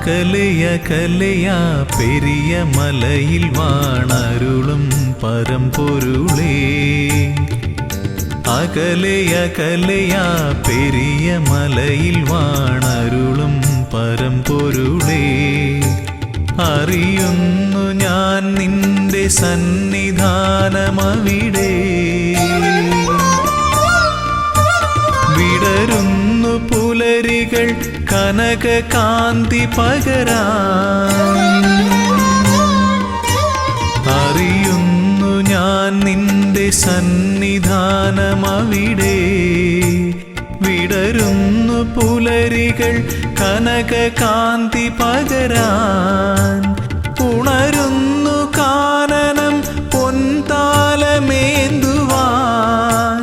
അകലയകലയാ പെരിയ മലയിൽ വാണരുളും പരമ്പൊരുളേ. അകലയകലയാ പെരിയ മലയിൽ വാണരുളും പരമ്പൊരുളേ. അറിയുന്നു ഞാൻ നിന്റെ സന്നിധാനമവിടെ. വിടരുന്നു പുലരികൾ കനകകാന്തി പകരാൻ. അറിയുന്നു ഞാൻ നിന്റെ സന്നിധാനമവിടെ. വിടരുന്നു പുലരികൾ കനകകാന്തി പകരാൻ. ഉണരുന്നു കാനനം പൊൻതാലമേന്തുവാൻ.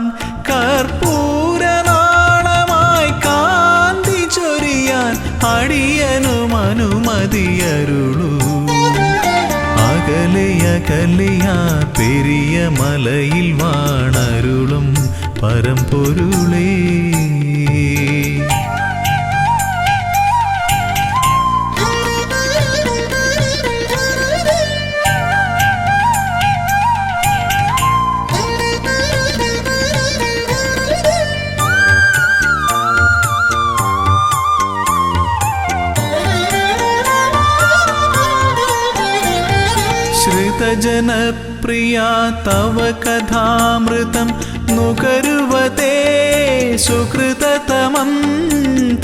കർപ്പൂരനാളമായി കാന്തി ചൊരിയാൻ അടിയനും അനുമതിയരുളൂ. അകലയകലയാ പെരിയ മലയിൽ വാണരുളും പരമ്പൊരുളേ. ശ്രുതജനപ്രിയാ തവ കഥാമൃതം നുകരുവതേ സുകൃതതമം.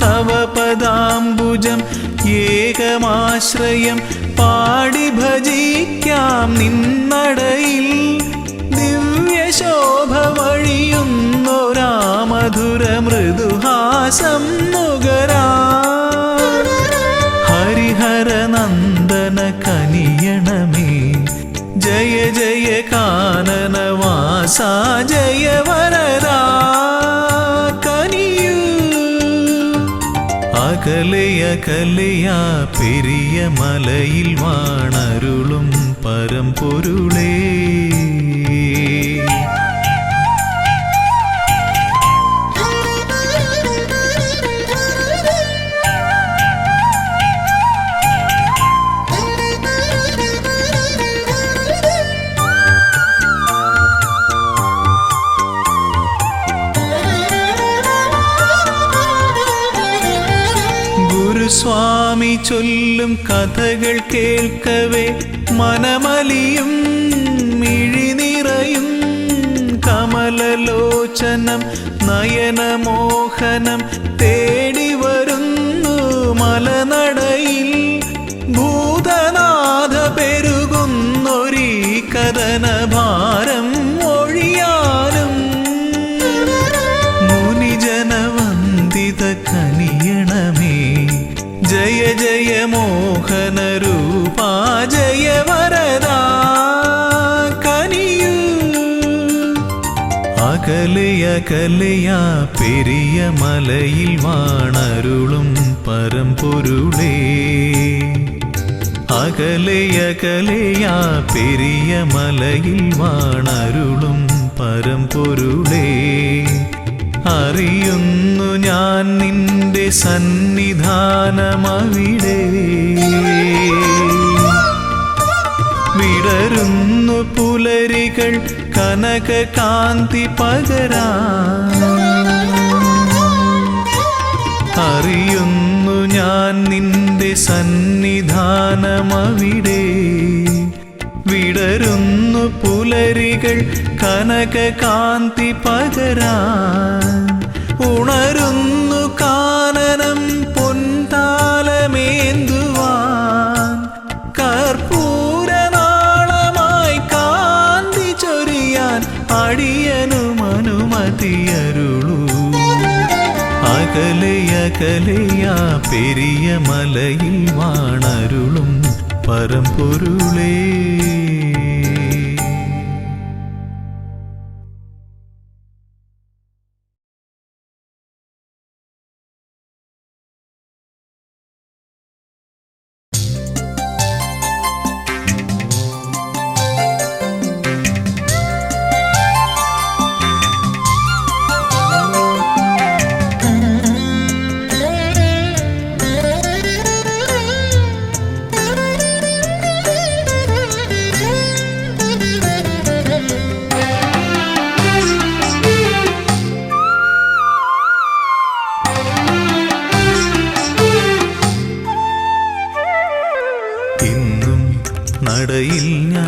തവ പദാംബുജം ഏകമാശ്രയം പാടി ഭജിക്കാം നിന്നടയിൽ. ദിവ്യശോഭ വഴിയുന്നൊരാ മധുര മൃദുഹാസം നുകരാ. ഹരിഹരനന്ദന കനിയണമേ ജയ ജയ കാനനവാസ ജയ വരദാ കനിയൂ. അകലയകലയാ പെരിയ മലയിൽ വാണരുളും പരമ്പൊരുളേ. സ്വാമി ചൊല്ലും കഥകൾ കേൾക്കവേ മനമലിയും മിഴിനിറയും. കമലലോചനം നയനമോഹനം തേടി വരുന്നു മലനടയിൽ. ഭൂതനാഥ പെരുകുന്നൊരീ കഥനഭാരം ഒഴിയാനും. മുനിജനവന്ദിത കനിയണമേ ജയ ജയ മോഹന രൂപാ ജയ വരദാ കനിയൂ. അകലയകലയാ പെരിയ മലയിൽ വാണരുളും പരമ്പൊരുളേ. അകലയകലയാ പെരിയ മലയിൽ വാണരുളും പരമ്പൊരുളേ. അറിയുന്നു ഞാൻ നിന്റെ സന്നിധാനമവിടെ. വിടരുന്നു പുലരികൾ കനകകാന്തി പകരാൻ. അറിയുന്നു ഞാൻ നിന്റെ സന്നിധാനമവിടെ. വിടരുന്നു പുലരികൾ കനകകാന്തി പകരാൻ. ഉണരുന്നു കാനനം പൊൻതാലമേന്തുവാൻ. കർപ്പൂരനാളമായി കാന്തി ചൊരിയാൻ അടിയനും അനുമതിയരുളൂ. അകലയകലയാ പെരിയ മലയിൽ വാണരുളും പരമ്പൊരുളേ.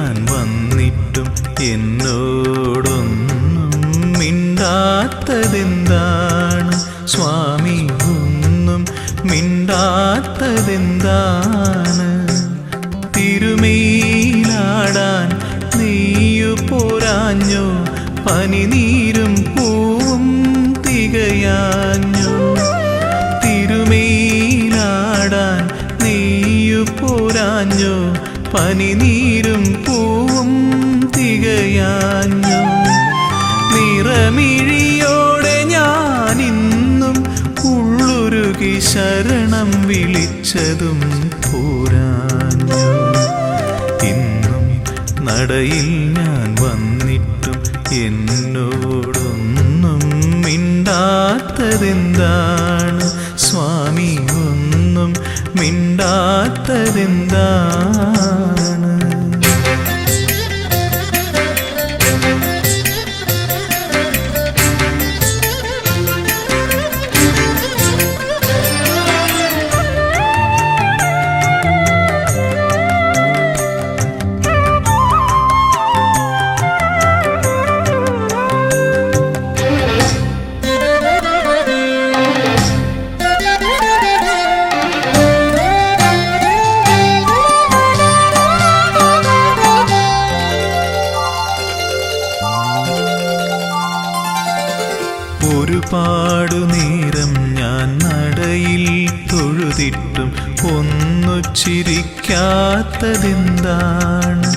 ഞാൻ വന്നിട്ടും എന്നോടൊന്നും മിണ്ടാത്തതെന്താണ് സ്വാമി? ഒന്നും മിണ്ടാത്തതെന്താണ്? തിരുമേലാടാൻ നീയു പോരാഞ്ഞോ? പനിനീരും പൂവും തികയാഞ്ഞോ? തിരുമേലാടാൻ നീയു പോരാഞ്ഞോ? പനിനീരും പൂവും തികയാഞ്ഞോ? നിറമിഴിയോടെ ഞാനിന്നും ഉള്ളുരുകി ശരണം വിളിച്ചതും പോരാഞ്ഞോ? ഇന്നും നടയിൽ ഞാൻ വന്നിട്ടും എന്നോടൊന്നും മിണ്ടാത്തതെന്താണ് സ്വാമി? ഒന്നും മിണ്ടാത്തതെന്താണ്? ഒരുപാടു നേരം ഞാൻ നടയിൽ തൊഴുതിട്ടും ഒന്നു ചിരിക്കാത്തതെന്താണ്?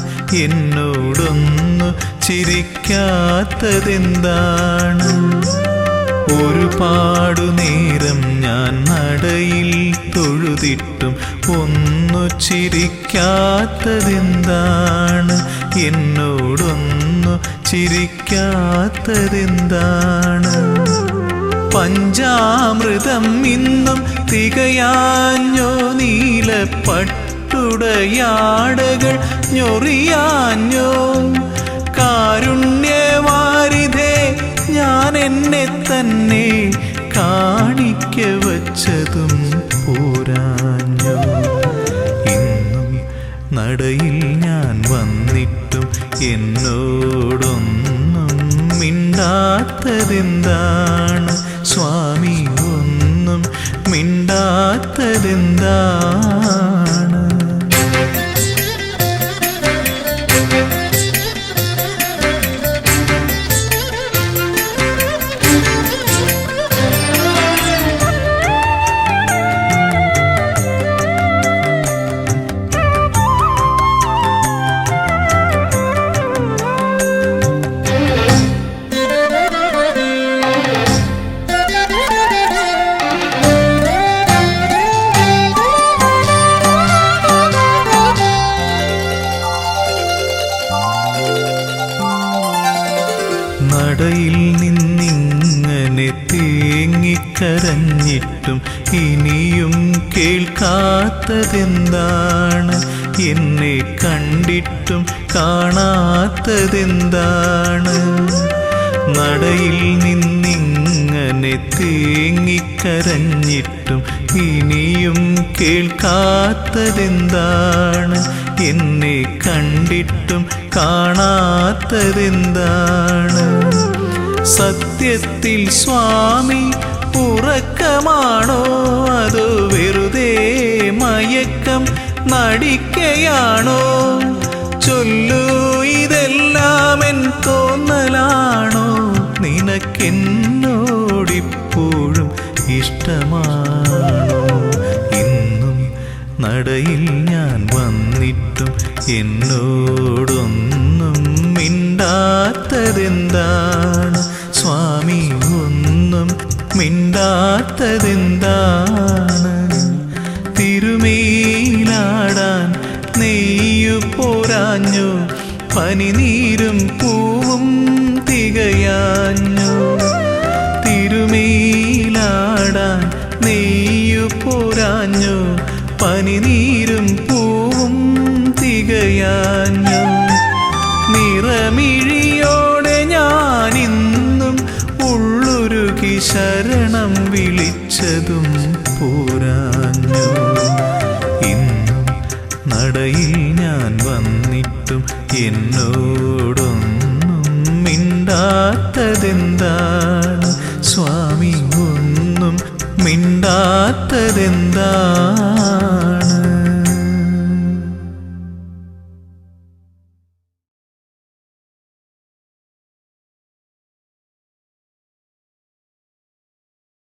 എന്നോടൊന്നു ചിരിക്കാത്തതെന്താണ്? ഒരുപാടു നേരം ഞാൻ നടയിൽ തൊഴുതിട്ടും ഒന്നു ചിരിക്കാത്തതെന്താണ്? എന്നോടൊന്നു ചിരിക്കാത്തതെന്താണ്? പഞ്ചാമൃതം ഇന്നും തികയാഞ്ഞോ? നീലപ്പട്ടുടയാടകൾ ഞൊറിയാഞ്ഞോ? കാരുണ്യവാരിധേ, ഞാൻ എന്നെ തന്നെ കാണിക്ക വച്ചതും പോരാഞ്ഞോ? ഇന്നും നടയിൽ ഞാൻ വന്നിട്ടും എന്നോടൊന്നും മിണ്ടാത്തതെന്താണ് സ്വാമി? ഒന്നും മിണ്ടാത്തതെന്താണ്? നടയിൽ നിന്നിങ്ങനെ തേങ്ങിക്കരഞ്ഞിട്ടും ഇനിയും കേൾക്കാത്തതെന്താണ്? എന്നെ കണ്ടിട്ടും കാണാത്തതെന്താണ്? നടയിൽ നിന്നിങ്ങനെ തേങ്ങിക്കരഞ്ഞിട്ടും ഇനിയും കേൾക്കാത്തതെന്താണ്? എന്നെ കണ്ടിട്ടും കാണാത്തതെന്താണ്? സത്യത്തിൽ സ്വാമി ഉറക്കമാണോ? അതോ വെറുതെ മയക്കം നടിക്കയാണോ? ചൊല്ലൂ, ഇതെല്ലാം എൻ തോന്നലാണോ? നിനക്കെന്നോടിപ്പോഴും ഇഷ്ടമാണോ? ഇന്നും നടയിൽ ഞാൻ വന്നിട്ടും എന്നോടൊന്നും മിണ്ടാത്തതെന്താണ് സ്വാമി? ഒന്നും മിണ്ടാത്തതെന്താണ്? തിരുമേലാടാൻ നെയ്യു പോരാഞ്ഞു? പനിനീരും പൂവും തികയാഞ്ഞു? തിരുമേലാടാൻ നെയ്യു പോരാഞ്ഞു? പനിനീരും പൂവും തികയാഞ്ഞു? നിറമിഴിയോടെ ഞാനിന്നും ഉള്ളുരുകി ശരണം വിളിച്ചതും പോരാഞ്ഞു? ഇന്നും നടയിൽ ഞാൻ വന്നിട്ടും എന്നോടൊന്നും മിണ്ടാത്തതെന്താണ് സ്വാമി, ഒന്നും മിണ്ടാത്തതെന്താണ്?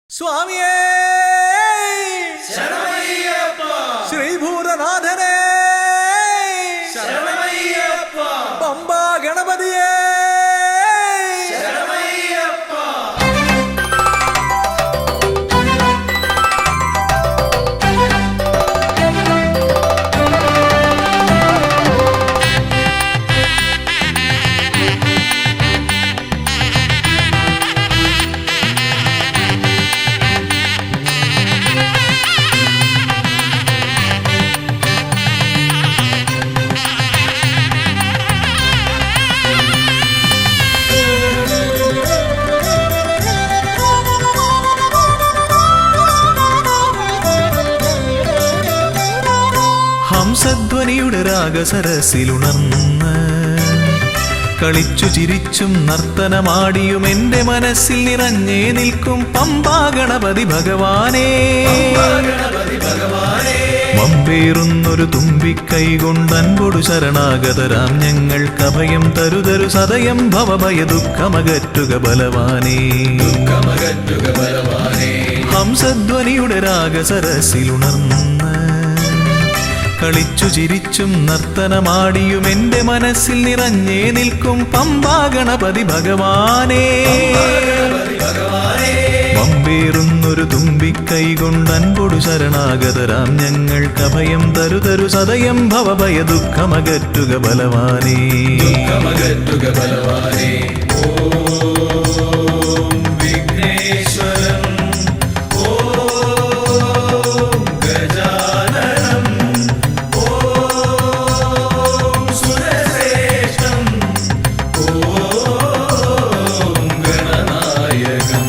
സ്വാമിയേ ശരണമയ്യപ്പ, ശ്രീഭൂതനാഥനേ ശരണമയ്യപ്പ, പമ്പാ ഗണപതിയേ ശരണമയ്യപ്പ. ഹംസധ്വനിയുടെ രാഗസരസിലുണർന്ന് കളിച്ചു ചിരിച്ചും നർത്തനമാടിയും എൻ്റെ മനസ്സിൽ നിറഞ്ഞേ നിൽക്കും പമ്പാ ഗണപതി ഭഗവാനേ. ഗണപതി ഭഗവാനേ, വമ്പേറുന്നൊരു തുമ്പിക്കൈ കൊണ്ടൻപൊടു ശരണാഗതരാം ഞങ്ങൾക്കഭയം തരുതരു സദയം ഭവഭയ ദുഃഖമകറ്റുക ബലവാനേ. ദുഃഖമകറ്റുക ബലവാനേ. ഹംസധ്വനിയുടെ രാഗസരസിലുണർന്ന് കളിച്ചു ചിരിച്ചും നർത്തനമാടിയും എൻ്റെ മനസ്സിൽ നിറഞ്ഞേ നിൽക്കും പമ്പാ ഗണപതി ഭഗവാനേ. ഗണപതി ഭഗവാനേ, വമ്പേറുന്നൊരു തുമ്പിക്കൈ കൊണ്ടൻപൊടു ശരണാഗതരാം ഞങ്ങൾക്കഭയം തരുതരു സദയം ഭവഭയ ദുഃഖമകറ്റുക ബലവാനേ. ദുഃഖമകറ്റുക ബലവാനേ. ഓം വിഘ്നേശ്വരം, ഓം ഗജാനനം, ഓം സുരശ്രേഷ്ഠം, ഓം ഗണനായകം.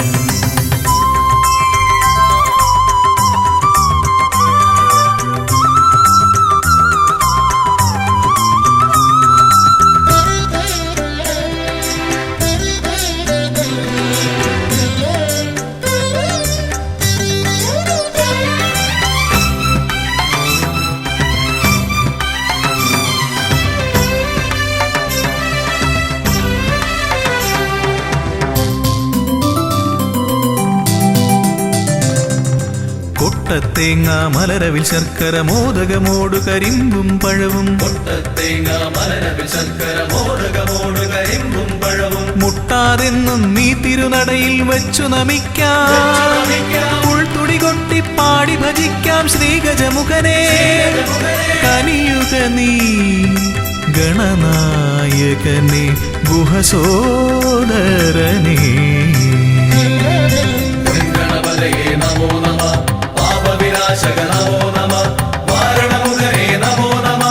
കൊട്ടത്തേങ്ങ മലരവിൽ ശർക്കര മോദകമോടു കരിമ്പും പഴവും കൊട്ടത്തേങ്ങ മലരവിൽ ശർക്കര മോദകമോട് കരിമ്പും പഴവും മുട്ടാതെന്നും നീ തിരുനടയിൽ വെച്ചു നമിക്കാം. ഉൾത്തുടി കൊട്ടി പാടി ഭജിക്കാം ശ്രീഗജമുഖനെ. കനിയുക നീ ഗണനായകനെ ഗുഹസോദരനെ. ഗണപതയേ നമോ നമ, പാപവിനാശക നമോ നമ, വാരണമുഖനേ നമോ നമ,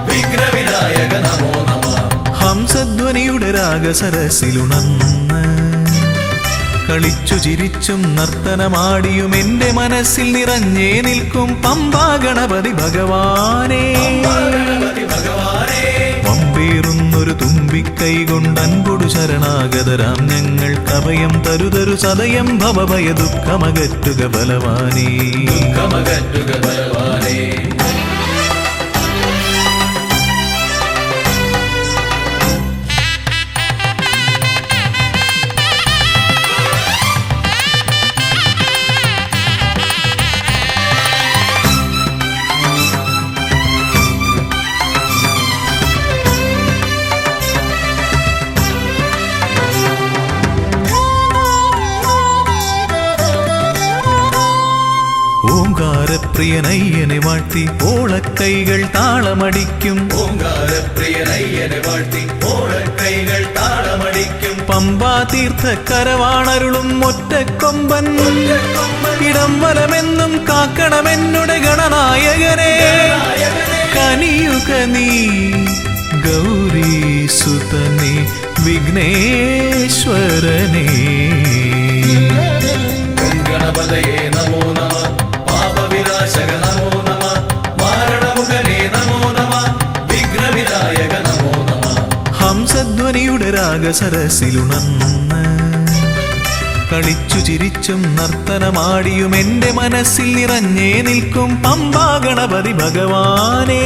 വിഘ്നവിനായക നമോ നമ. ഹംസധ്വനിയുടെ രാഗസരസിലുണർന്ന് കളിച്ചു ചിരിച്ചും നർത്തനമാടിയും എൻ്റെ മനസ്സിൽ നിറഞ്ഞേ നിൽക്കും പമ്പാ ഗണപതി ഭഗവാനേ. ഗണപതി ഭഗവാനേ, വമ്പേറുന്നൊരു തുമ്പിക്കൈ കൊണ്ടൻപൊടു ശരണാഗതരാം ഞങ്ങൾക്കഭയം തരുതരു സദയം ഭവഭയ ദുഃഖമകറ്റുക ബലവാനേ. ദുഃഖമകറ്റുക ബലവാനേ. ഓംകാരപ്രിയനയ്യനെ വാഴ്ത്തി ഓളക്കൈകൾ താളമടിക്കും. ഓംകാരപ്രിയനയ്യനെ വാഴ്ത്തി ഓളക്കൈകൾ താളമടിക്കും. പമ്പാ തീർത്ഥക്കരവാണരുളും ഒറ്റക്കൊമ്പൻ ഇടം വലമെന്നും കാക്കണമെന്നുടെ ഗണനായകനെ. കനിയുക നീ ഗൗരീസുതനെ വിഘ്നേശ്വരനെ. ഗണപതയേ നമോ നമ, പാപവിനാശക നമോ നമ, വാരണമുഖനേ നമോ നമ, വിഘ്നവിനായക നമോ നമ. ശ്വാസധ്വനിയുടെ രാഗസരസിലുണർന്ന് കളിച്ചു ചിരിച്ചും നർത്തനമാടിയും എന്റെ മനസ്സിൽ നിറഞ്ഞേ നിൽക്കും പമ്പാ ഗണപതി ഭഗവാനേ.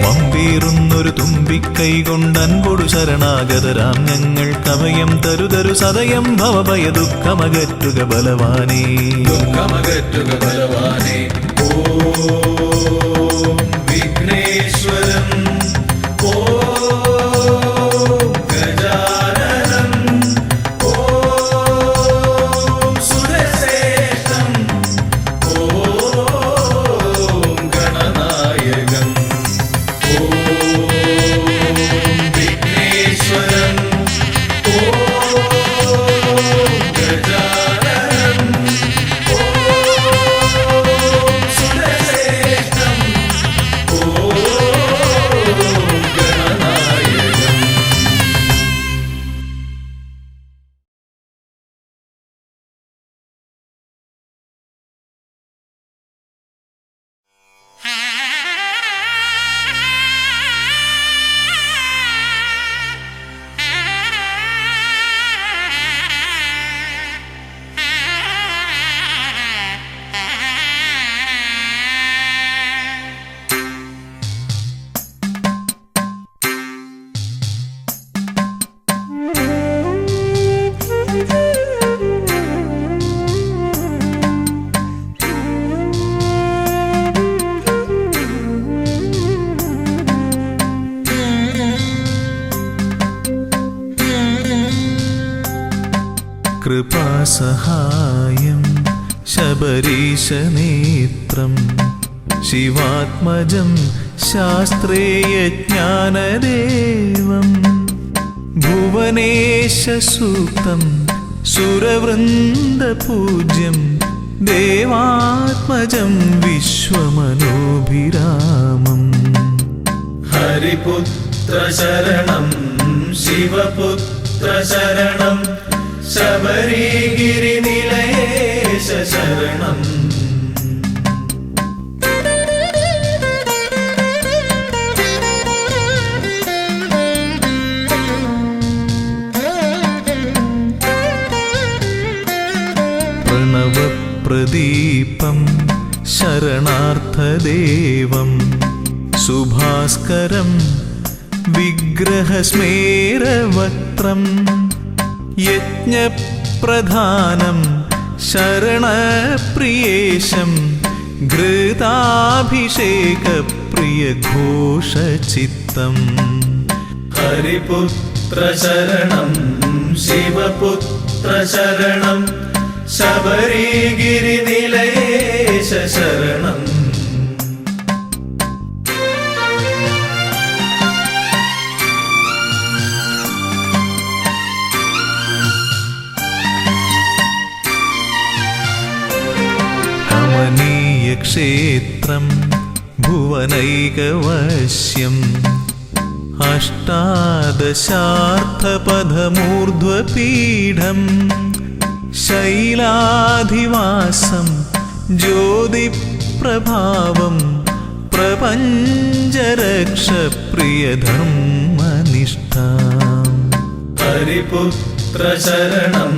വമ്പേറുന്നൊരു തുമ്പിക്കൈ കൊണ്ടൻപൊടു ശരണാഗതരാം ഞങ്ങൾ കവയം തരുതരു സദയം ഭവഭയ ദുഃഖമകറ്റുക ബലവാനേ. ദുഃഖമകറ്റുക ബലവാനേ. ഓം വിഘ്നേശ്വരം ഓം ഗജാനനം ഓം സുരശ്രേഷ്ഠം ഓം ഗണനായകം ഓം വിഘ്നേശ്വരം ഓം ഗജാനനം ഓം സുരശ്രേഷ്ഠം ഓം ഗണനായകം. കൃപാസഹായം ശബരീശനേത്രം ശിവാത്മജം ശാസ്ത്രേയജ്ഞാനദേവം ഭുവനേശസൂക്തം സുരവൃന്ദപൂജ്യം ദേവാത്മജം വിശ്വമനോഭിരാമം. ഹരിപുത്ര ശരണം ശിവപുത്ര ശരണം ശബരിഗിരിനിലയേശ ശരണം. പ്രണവപ്രദീപം ശരണാർത്ഥദേവം സുഭാസ്കരം വിഗ്രഹസ്മേരവക്ത്രം യജ്ഞപ്രധാനം ശരണപ്രിയേശം ഘൃതാഭിഷേകപ്രിയഘോഷചിത്തം. ഹരിപുത്ര ശരണം ശിവപുത്ര ശരണം ശബരിഗിരിനിലയേശ ശരണം. ക്ഷേത്രം ഭുവനൈകവശ്യം അഷ്ടാദശാർത്ഥപഥമൂർധ്വപീഠം ശൈലാധിവാസം ജ്യോതിപ്രഭാവം പ്രപഞ്ചരക്ഷപ്രിയധർമ്മനിഷ്ഠാം. ഹരിപുത്ര ശരണം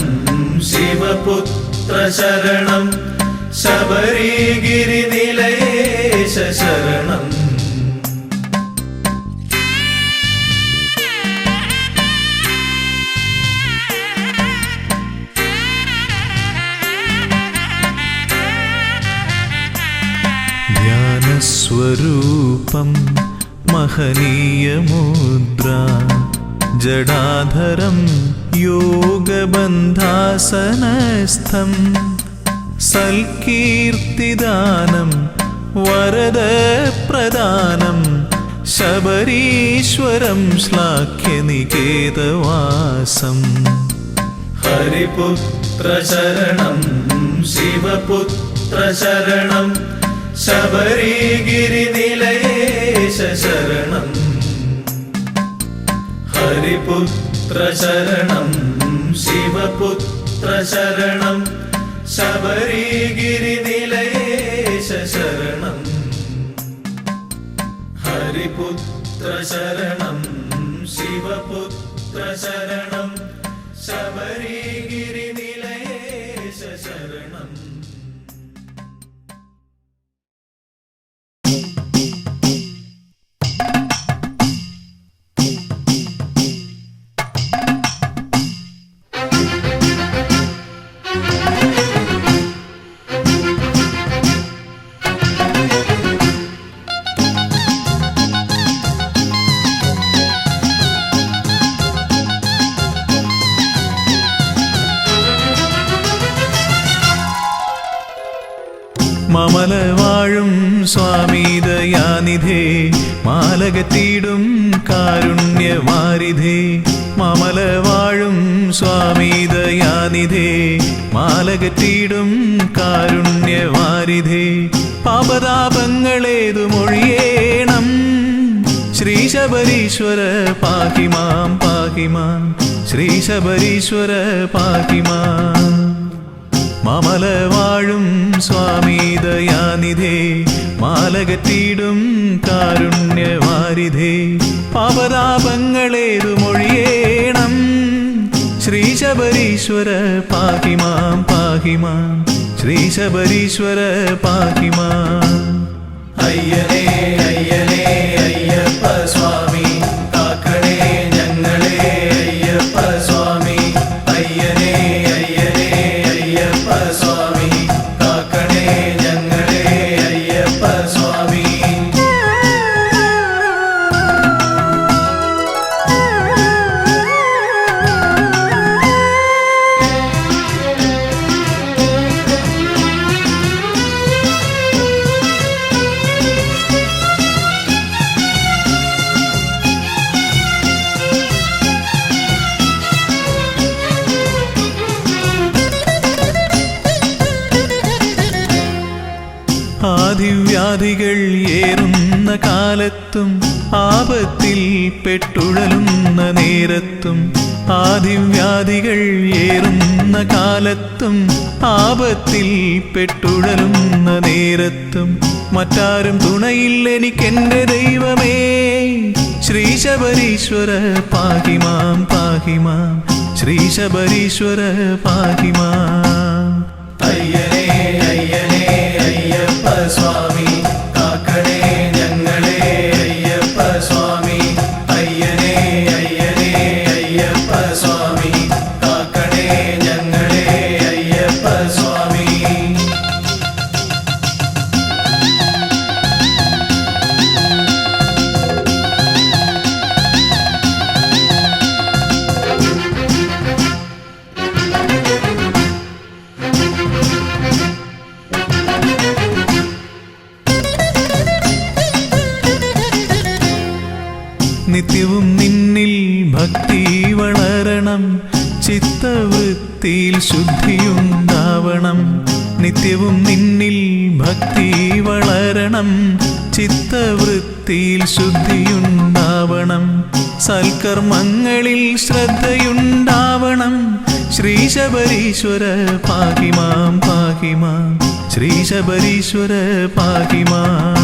ശിവപുത്ര ശരണം ശബരിഗിരിനിലയേശ ശരണം. ധ്യാനസ്വരൂപം മഹനീയമുദ്ര ജടാധരം യോഗബന്ധാസനസ്ഥം സൽകീർത്തിദാനം വരദപ്രദാനം ശബരീശ്വരം ശ്ലാഘ്യനികേതവാസം. ഹരിപുത്ര ശരണം ശിവപുത്ര ശരണം ശബരിഗിരിനിലയേശ ശരണം. ഹരിപുത്ര ശരണം ശിവപുത്ര ശരണം ശബരിഗിരിനിലയേശ ശരണം. ഹരിപുത്ര ശരണം ശിവപുത്ര ശരണം ശബരിഗിരി നിലയേശ ശരണം. മമല വാഴും സ്വാമി ദയാനിധേ മാലകത്തിടും കാരുണ്യവാരിധേ. മമല വാഴും സ്വാമി ദയാനിധേ മാലകത്തിടും കാരുണ്യവാരിധേ. പാപതാപങ്ങളേതു മൊഴിയേണം ശ്രീ ശബരീശ്വര പാഹിമാം പാഹിമാം. ശ്രീ ശബരീശ്വര പാഹിമാം. മമല വാഴും സ്വാമി ദയാനിധേ മാലകത്തിടും കാരുണ്യവാരിധേ. പാപതാപങ്ങളേതു മൊഴിയേണം ശ്രീ ശബരീശ്വര പാഹിമാം പാഹിമാം. ശ്രീ ശബരീശ്വര പാഹിമാം. അയ്യനേ അയ്യനേ അയ്യപ്പ സ്വാമി കാക്കണേ ഞങ്ങളെ അയ്യപ്പ സ്വാമി. അയ്യനേ അയ്യനേ അയ്യപ്പ സ്വാമി കാക്കണേ ഞങ്ങളെ അയ്യപ്പ സ്വാമി. ആദിവ്യാധികൾ ഏറുന്ന കാലത്തും ആപത്തിൽ പെട്ടുഴലുന്ന നേരത്തും. ആദിവ്യാധികൾ ഏറുന്ന കാലത്തും ആപത്തിൽ പെട്ടുഴലുന്ന നേരത്തും. മറ്റാരും തുണയില്ലെനിക്കെന്റെ ദൈവമേ ശ്രീ ശബരീശ്വര പാഹിമാം പാഹിമാം. ശ്രീ ശബരീശ്വര പാഹിമാം. അയ്യനേ അയ്യനേ അയ്യപ്പ സ്വാമി കാക്കണേ ഞങ്ങളെ അയ്യപ്പ സ്വാമി. അയ്യനേ അയ്യനേ അയ്യപ്പ സ്വാമി കാക്കണേ ഞങ്ങളെ അയ്യപ്പ സ്വാമി. നിത്യവും നിന്നിൽ ഭക്തി വളരണം ചിത്തവൃത്തിയിൽ ശുദ്ധിയുണ്ടാവണം. നിത്യവും നിന്നിൽ ഭക്തി വളരണം ചിത്തവൃത്തിയിൽ ശുദ്ധിയുണ്ടാവണം. സൽക്കർമ്മങ്ങളിൽ ശ്രദ്ധയുണ്ടാവണം ശ്രീ ശബരീശ്വര പാഹിമാം പാഹിമാം. ശ്രീ ശബരീശ്വര പാഹിമാം.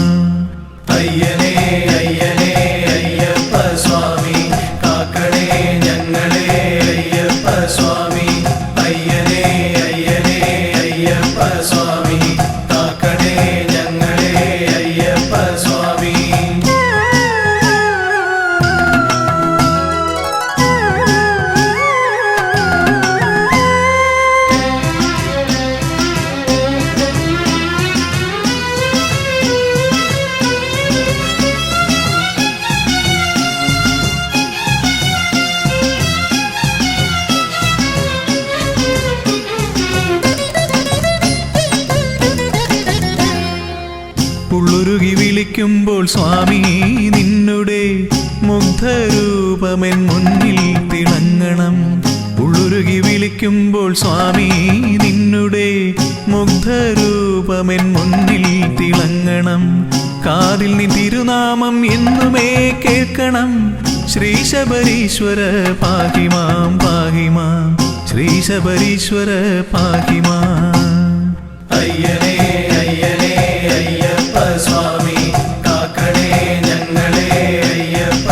അയ്യനേ അയ്യനേ അയ്യപ്പ സ്വാമി കാക്കണേ ഞങ്ങളെ അയ്യപ്പ സ്വാമി. അയ്യനേ അയ്യനേ അയ്യപ്പ സ്വാമി കാക്കണേ ഞങ്ങളെ അയ്യപ്പ സ്വാമി. ഉള്ളുരുകി വിളിക്കുമ്പോൾ സ്വാമി നിന്നുടെ മുഗ്ധരൂപമെൻ മുന്നിൽ തിളങ്ങണം. ഉള്ളുരുകി വിളിക്കുമ്പോൾ സ്വാമി നിന്നുടെ മുഗ്ധരൂപമെൻ മുന്നിൽ തിളങ്ങണം. കാതിൽ നീ തിരുനാമം എന്നുമേ കേൾക്കണം ശ്രീ ശബരീശ്വര പാഹിമാം പാഹിമാം. ശ്രീ ശബരീശ്വര പാഹിമാം. അയ്യനേ അയ്യനേ അയ്യപ്പ സ്വാമി കാക്കണേ ഞങ്ങളെ അയ്യപ്പ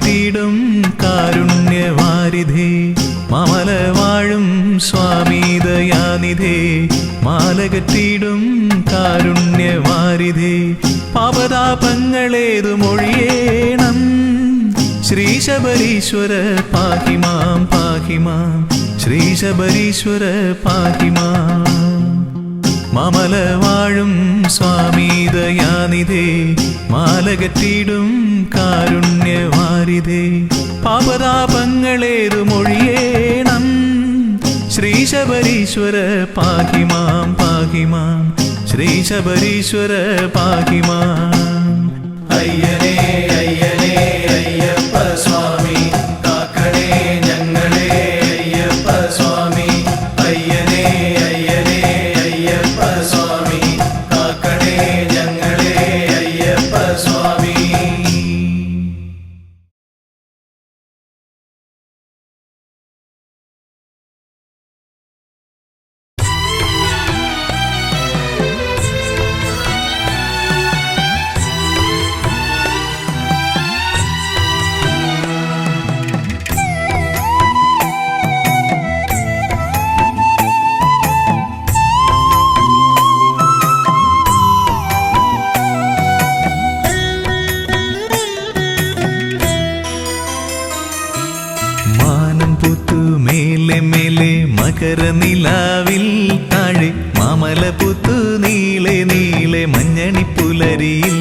മാലകെട്ടിയിടും കാരുണ്യവാരിധേ മാമല വാഴും സ്വാമി ദയാനിധേ മാലകെട്ടിയിടും കാരുണ്യവാരിധേ പാപതാപങ്ങളേതു മൊഴിയേണം ശ്രീ ശബരീശ്വര പാഹിമാം പാഹിമാം ശ്രീ ശബരീശ്വര പാഹിമാം മാമല വാഴും സ്വാമി ദയാനിധേ മാലകെട്ടിയിടും കാരുണ്യവാരിധേ പാപതാപങ്ങളേതു മൊഴിയേണം ശ്രീ ശബരീശ്വര പാഹിമാം പാഹിമാം ശ്രീ ശബരീശ്വര പാഹിമാം അയ്യനേ അയ്യനേ അയ്യപ്പ സ്വാമി കാക്കണേ ഞങ്ങളെ അയ്യപ്പ സ്വാമി അയ്യനേ അയ്യനേ അയ്യപ്പ സ്വാമി കാക്കണേ ഞങ്ങളെ അയ്യപ്പ സ്വാമി മകരനിലാവിൽ താഴെ മാമല പുത്തു നീളെ നീളെ മഞ്ഞണിപ്പുലരിയിൽ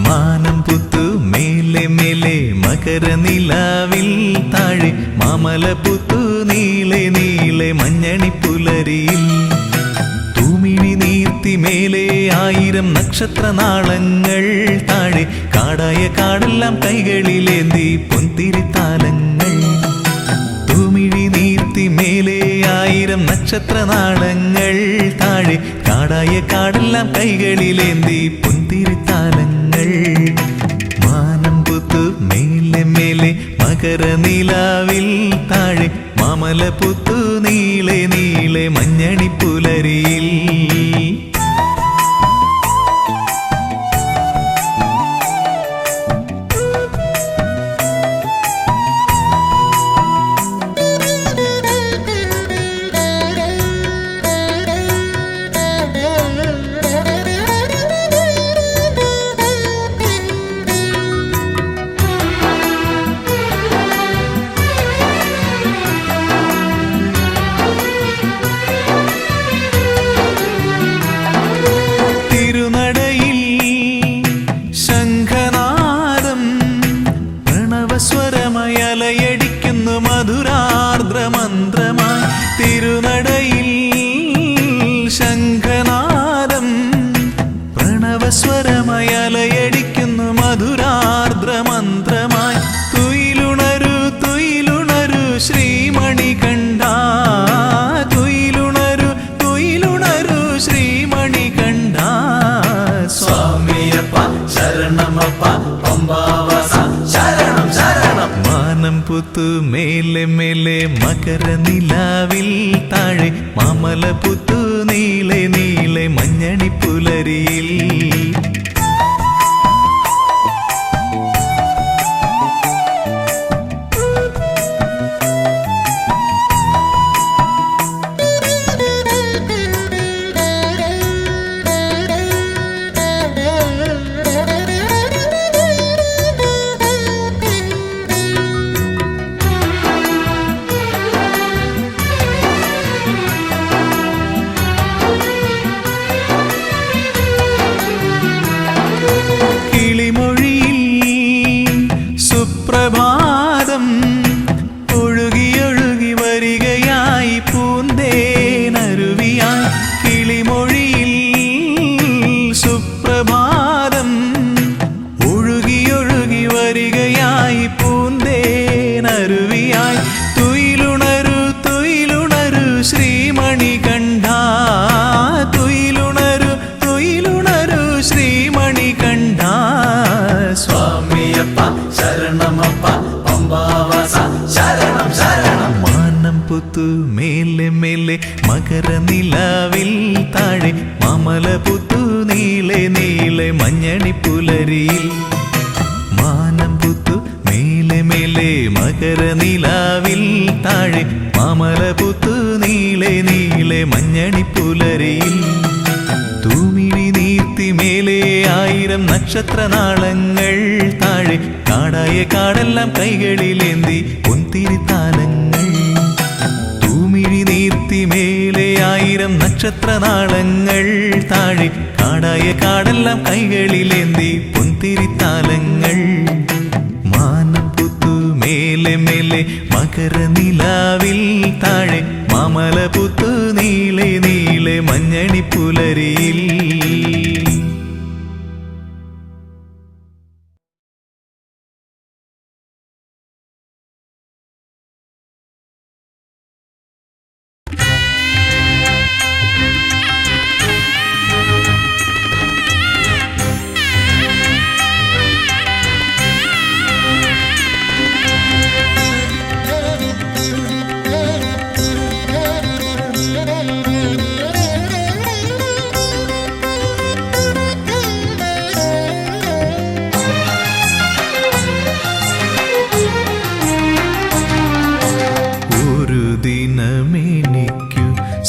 മാനം പുത്തു മേലെ മേലെ മകരനിലാവിൽ താഴെ മാമല പുത്തു നീളെ നീളെ മഞ്ഞണിപ്പുലരിയിൽ തൂമിഴി നീർത്തി മേലെ 1000 നക്ഷത്രനാളങ്ങൾ താഴെ കാടായ കാടെല്ലാം കൈകളിലേന്തി പൊന്തിരിത്താലങ്ങൾ തൂമിഴി നീർത്തി മേലെ 1000 നക്ഷത്രനാളങ്ങൾ താഴെ കാടായ കാടെല്ലാം കൈകളിലേന്തി പൊന്തിരിത്താലങ്ങൾ മാനം പുത്തു മേലെ മേലെ മകരനിലാവിൽ താഴെ മാമല പുത്തു നീളെ നീളെ മഞ്ഞണിപ്പുലരിയിൽ സ്വരമയലയടിക്കുന്നു മധുരാർദ്രമന്ത്രമായി തിരുനടയിൽ ശംഖനാദം പ്രണവസ്വരമയലയടിക്കുന്നു മധുരാർദ്രമന്ത്രമായി തുയിലുണരു തുയിലുണരു ശ്രീമണികണ്ഠ തുയിലുണരു തുയിലുണരു ശ്രീമണികണ്ഠ സ്വാമിയപ്പ ശരണമപ്പ പമ്പാവാസ ശരണം ശരണം മാനം പുത്തു മേലെ മേലെ മകരനിലാവിൽ താഴെ മാമല പുത്തു നീളെ നീളെ മഞ്ഞണിപ്പുലരിയിൽ സുപ്രഭാതം ഒഴുകിയൊഴുകി വരികയായി പൂന്തേനരുവിയായി കിളിമൊഴിയിൽ സുപ്രഭാതം ഒഴുകിയൊഴുകി വരികയായി പൂന്തേനരുവിയായി തുയിലുണരു തുയിലുണരു ശ്രീമണികണ്ഠ തുയിലുണരു തുയിലുണരു ശ്രീമണികണ്ഠ സ്വാമിയപ്പ ശരണമപ്പ പമ്പാവാസ ശരണം ശരണം മാനം പുത്തു മേലെ മേലെ മകരനിലാവിൽ താഴെ മാമല പുത്തു നീളെ നീളെ മഞ്ഞണിപ്പുലരിയിൽ മാനം പുത്തു മേലെ മേലെ മകരനിലാവിൽ താഴെ മാമല പുത്തു നീളെ നീളെ മഞ്ഞണി പുലരിയിൽ തൂമിഴി നീർത്തി മേലെ 1000 നക്ഷത്രനാളങ്ങൾ താഴെ കാടായ കാടെല്ലാം കൈകളിലേന്തി പൊന്തിരിത്താലങ്ങൾ തൂമിഴി നീർത്തി മേലെ 1000 നക്ഷത്രനാളങ്ങൾ താഴെ കാടായ കാടെല്ലാം കൈകളിലേന്തി പൊന്തിരിത്താലങ്ങൾ മാനപ്പുത്തു മേലെ മേലെ മകരനിലാവിൽ താഴെ മാമല പുത്തു നീളെ നീളെ മഞ്ഞണി പുലരിയിൽ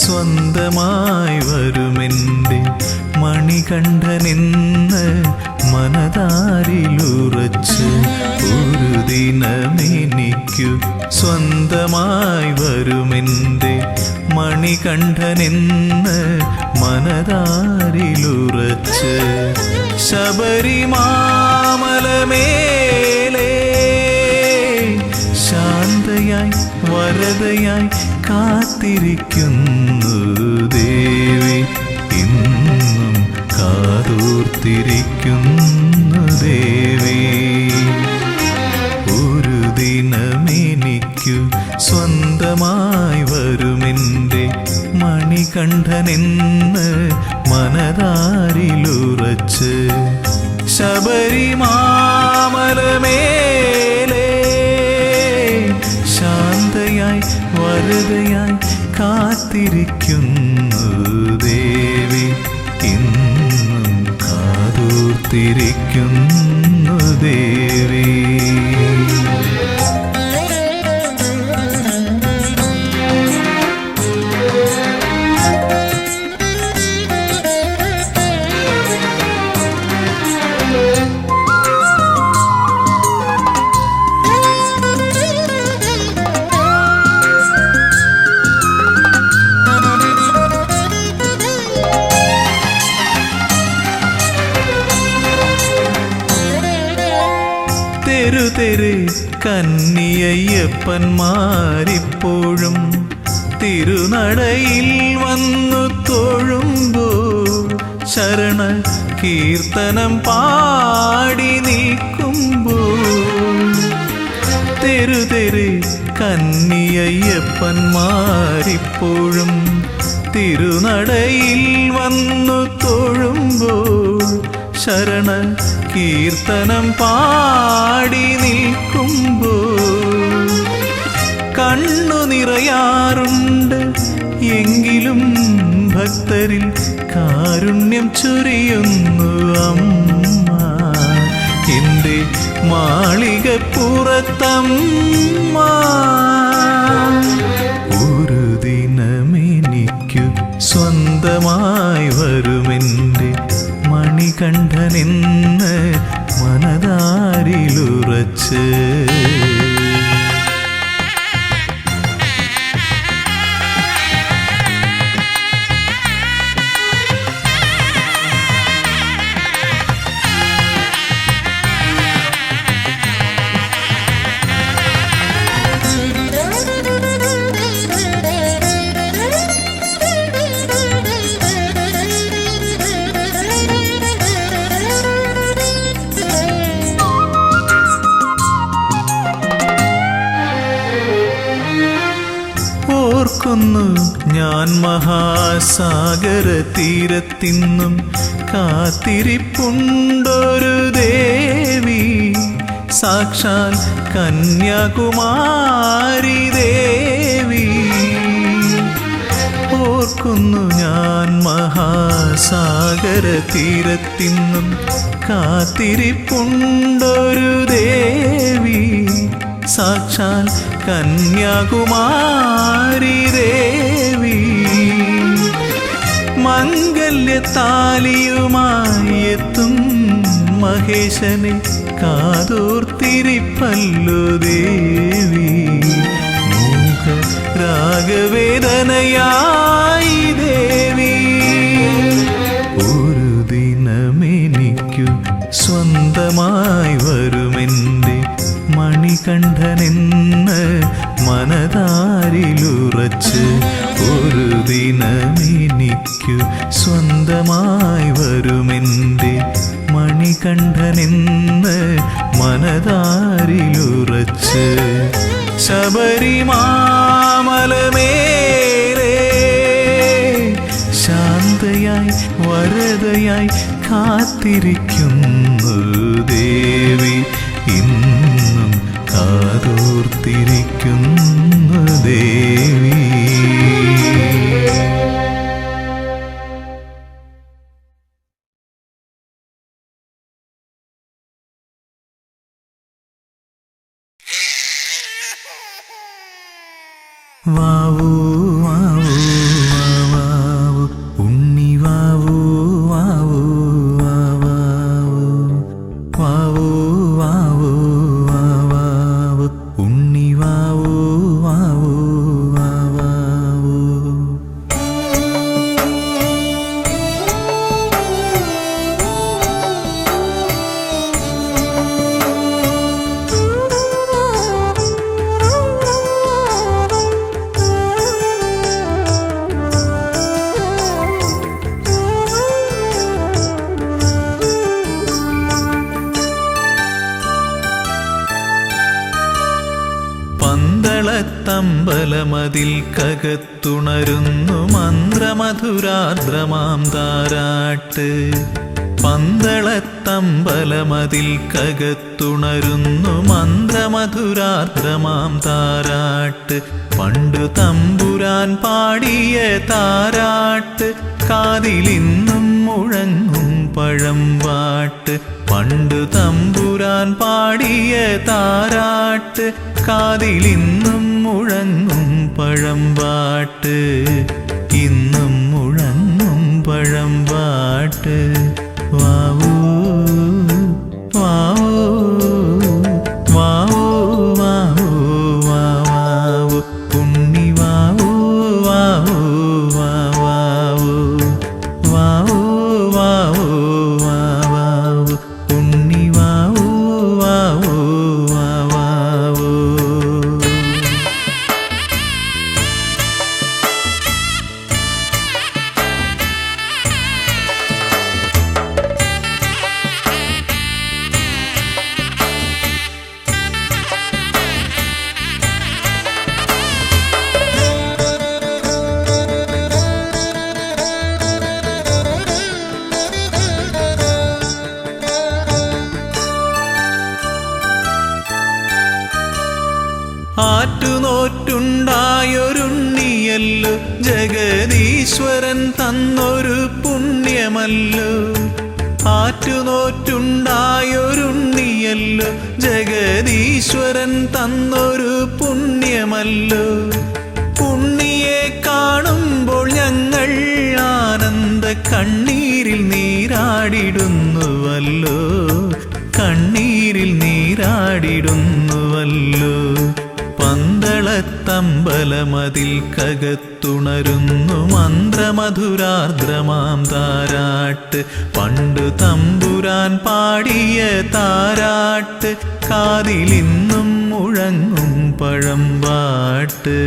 സ്വന്തമായി വരുമെൻ്റെ മണികണ്ഠനെന്ന് മനതാരിലുറച്ച് ഒരു ദിനമെനിക്കു സ്വന്തമായി വരുമെൻ്റെ മണികണ്ഠനെന്ന് മനതാരിലുറച്ച് ശബരിമാമലമേലേ ശാന്തയായി വരദയായി കാത്തിരിക്കുന്നു ദേവി ഇന്നും കാതോർത്തിരിക്കുന്നു ദേവി ഒരു ദിനമെനിക്കു സ്വന്തമായി വരുമെൻ്റെ മണികണ്ഠനെന്ന് മനതാരിലുറച്ച് ശബരിമാമലമേലേ ശാന്തയായി വരദയായി കാത്തിരിക്കുന്നു ദേവി ഇന്നും കാതോർത്തിരിക്കുന്നു ദേവി തെരുതെരെ കന്നിയയ്യപ്പന്മാരിപ്പോഴും തിരുനടയിൽ വന്നു തൊഴുമ്പോൾ ശരണ കീർത്തനം പാടി നിൽക്കുമ്പോൾ തെരുതെരെ കന്നിയയ്യപ്പന്മാരിപ്പോഴും തിരുനടയിൽ വന്നു തൊഴുമ്പോൾ ശരണ കീർത്തനം പാടി നിൽക്കുമ്പോൾ കണ്ണു നിറയാറുണ്ട് എങ്കിലും ഭക്തരിൽ കാരുണ്യം ചൊരിയുന്നു അമ്മ എൻ്റെ മാളികപ്പുറത്തമ്മ ഒരു ദിനമെനിക്കു സ്വന്തമായി വരുമെൻ്റെ മണികണ്ഠനെന്ന് മനതാരിലുറച്ച് ഓർക്കുന്നു ഞാൻ മഹാസാഗര തീരത്തിന്നും കാത്തിരിപ്പുണ്ടൊരു ദേവി സാക്ഷാൽ കന്യാകുമാരി ദേവി ഓർക്കുന്നു ഞാൻ മഹാസാഗര തീരത്തിന്നും കാത്തിരിപ്പുണ്ടൊരു ദേവി സാക്ഷാൽ കന്യാകുമാരി ദേവി മംഗല്യത്താലിയുമായി എത്തും മഹേശനെ കാതോർത്തിരിപ്പല്ലോ ദേവി മൂക രാഗവേദനയായി ദേവി ഒരു ദിനമെനിക്കു സ്വന്തമായി വരുമെൻ്റെ മണികണ്ഠനെന്ന് മനതാരിലുറച്ച് ഒരു ദിനമെനിക്കു സ്വന്തമായി വരുമെൻ്റെ മണികണ്ഠനെന്ന് മനതാരിലുറച്ച് ശബരിമാമലമേലേ ശാന്തയായി വരദയായി കാത്തിരിക്കുന്നു ദേവി ഇന്നും കാതോർത്തിരിക്കുന്നു ദേവി വാവൂ വാവൂ വാവൂ ഉണ്ണി വാവൂ വാവൂ വാവൂ വാവൂ വാവൂ വാവൂ ഉണ്ണി വാവൂ വാവൂ വാവൂ പന്തളത്തമ്പലമതിൽ കകത്തുണരുന്നു മന്ത്രമധുരാർദ്രമാം താരാട്ട് പന്തളത്തമ്പലമതിൽ കകത്തുണരുന്നു മന്ത്രമധുരാർദ്രമാം താരാട്ട് പണ്ടു തമ്പുരാൻ പാടിയ താരാട്ട് കാതിലിന്നും മുഴങ്ങും പഴംപാട്ട് പണ്ടു തമ്പുരാൻ പാടിയ താരാട്ട് കാതിലിന്നും മുഴങ്ങും പഴംപാട്ട് ഇന്നും മുഴങ്ങും പഴംപാട്ട് വാവൂ വാവൂ വാവൂ വാവൂ വാവൂ ഉണ്ണി വാവൂ വാവൂ വാവൂ വാവൂ വാവൂ വാവൂ ഉണ്ണി വാവൂ വാവൂ വാവൂ ആറ്റുനോറ്റുണ്ടായൊരുണ്ണിയല്ലോ ജഗദീശ്വരൻ തന്നൊരു പുണ്യമല്ലോ ആറ്റുനോറ്റുണ്ടായൊരുണ്ണിയല്ലോ ജഗദീശ്വരൻ തന്നൊരു പുണ്യമല്ലോ ഉണ്ണിയെ കാണുമ്പോൾ ഞങ്ങൾ ആനന്ദ കണ്ണീരിൽ നീരാടിടുന്നുവല്ലോ കണ്ണീരിൽ നീരാടിടുന്നുവല്ലോ പന്തളത്തമ്പലമതിൽ കകത്തുണരുന്നു മന്ത്രമധുരാർദ്രമാം താരാട്ട് പണ്ടു തമ്പുരാൻ പാടിയ താരാട്ട് കാതിലിന്നും മുഴങ്ങും പഴംപാട്ട്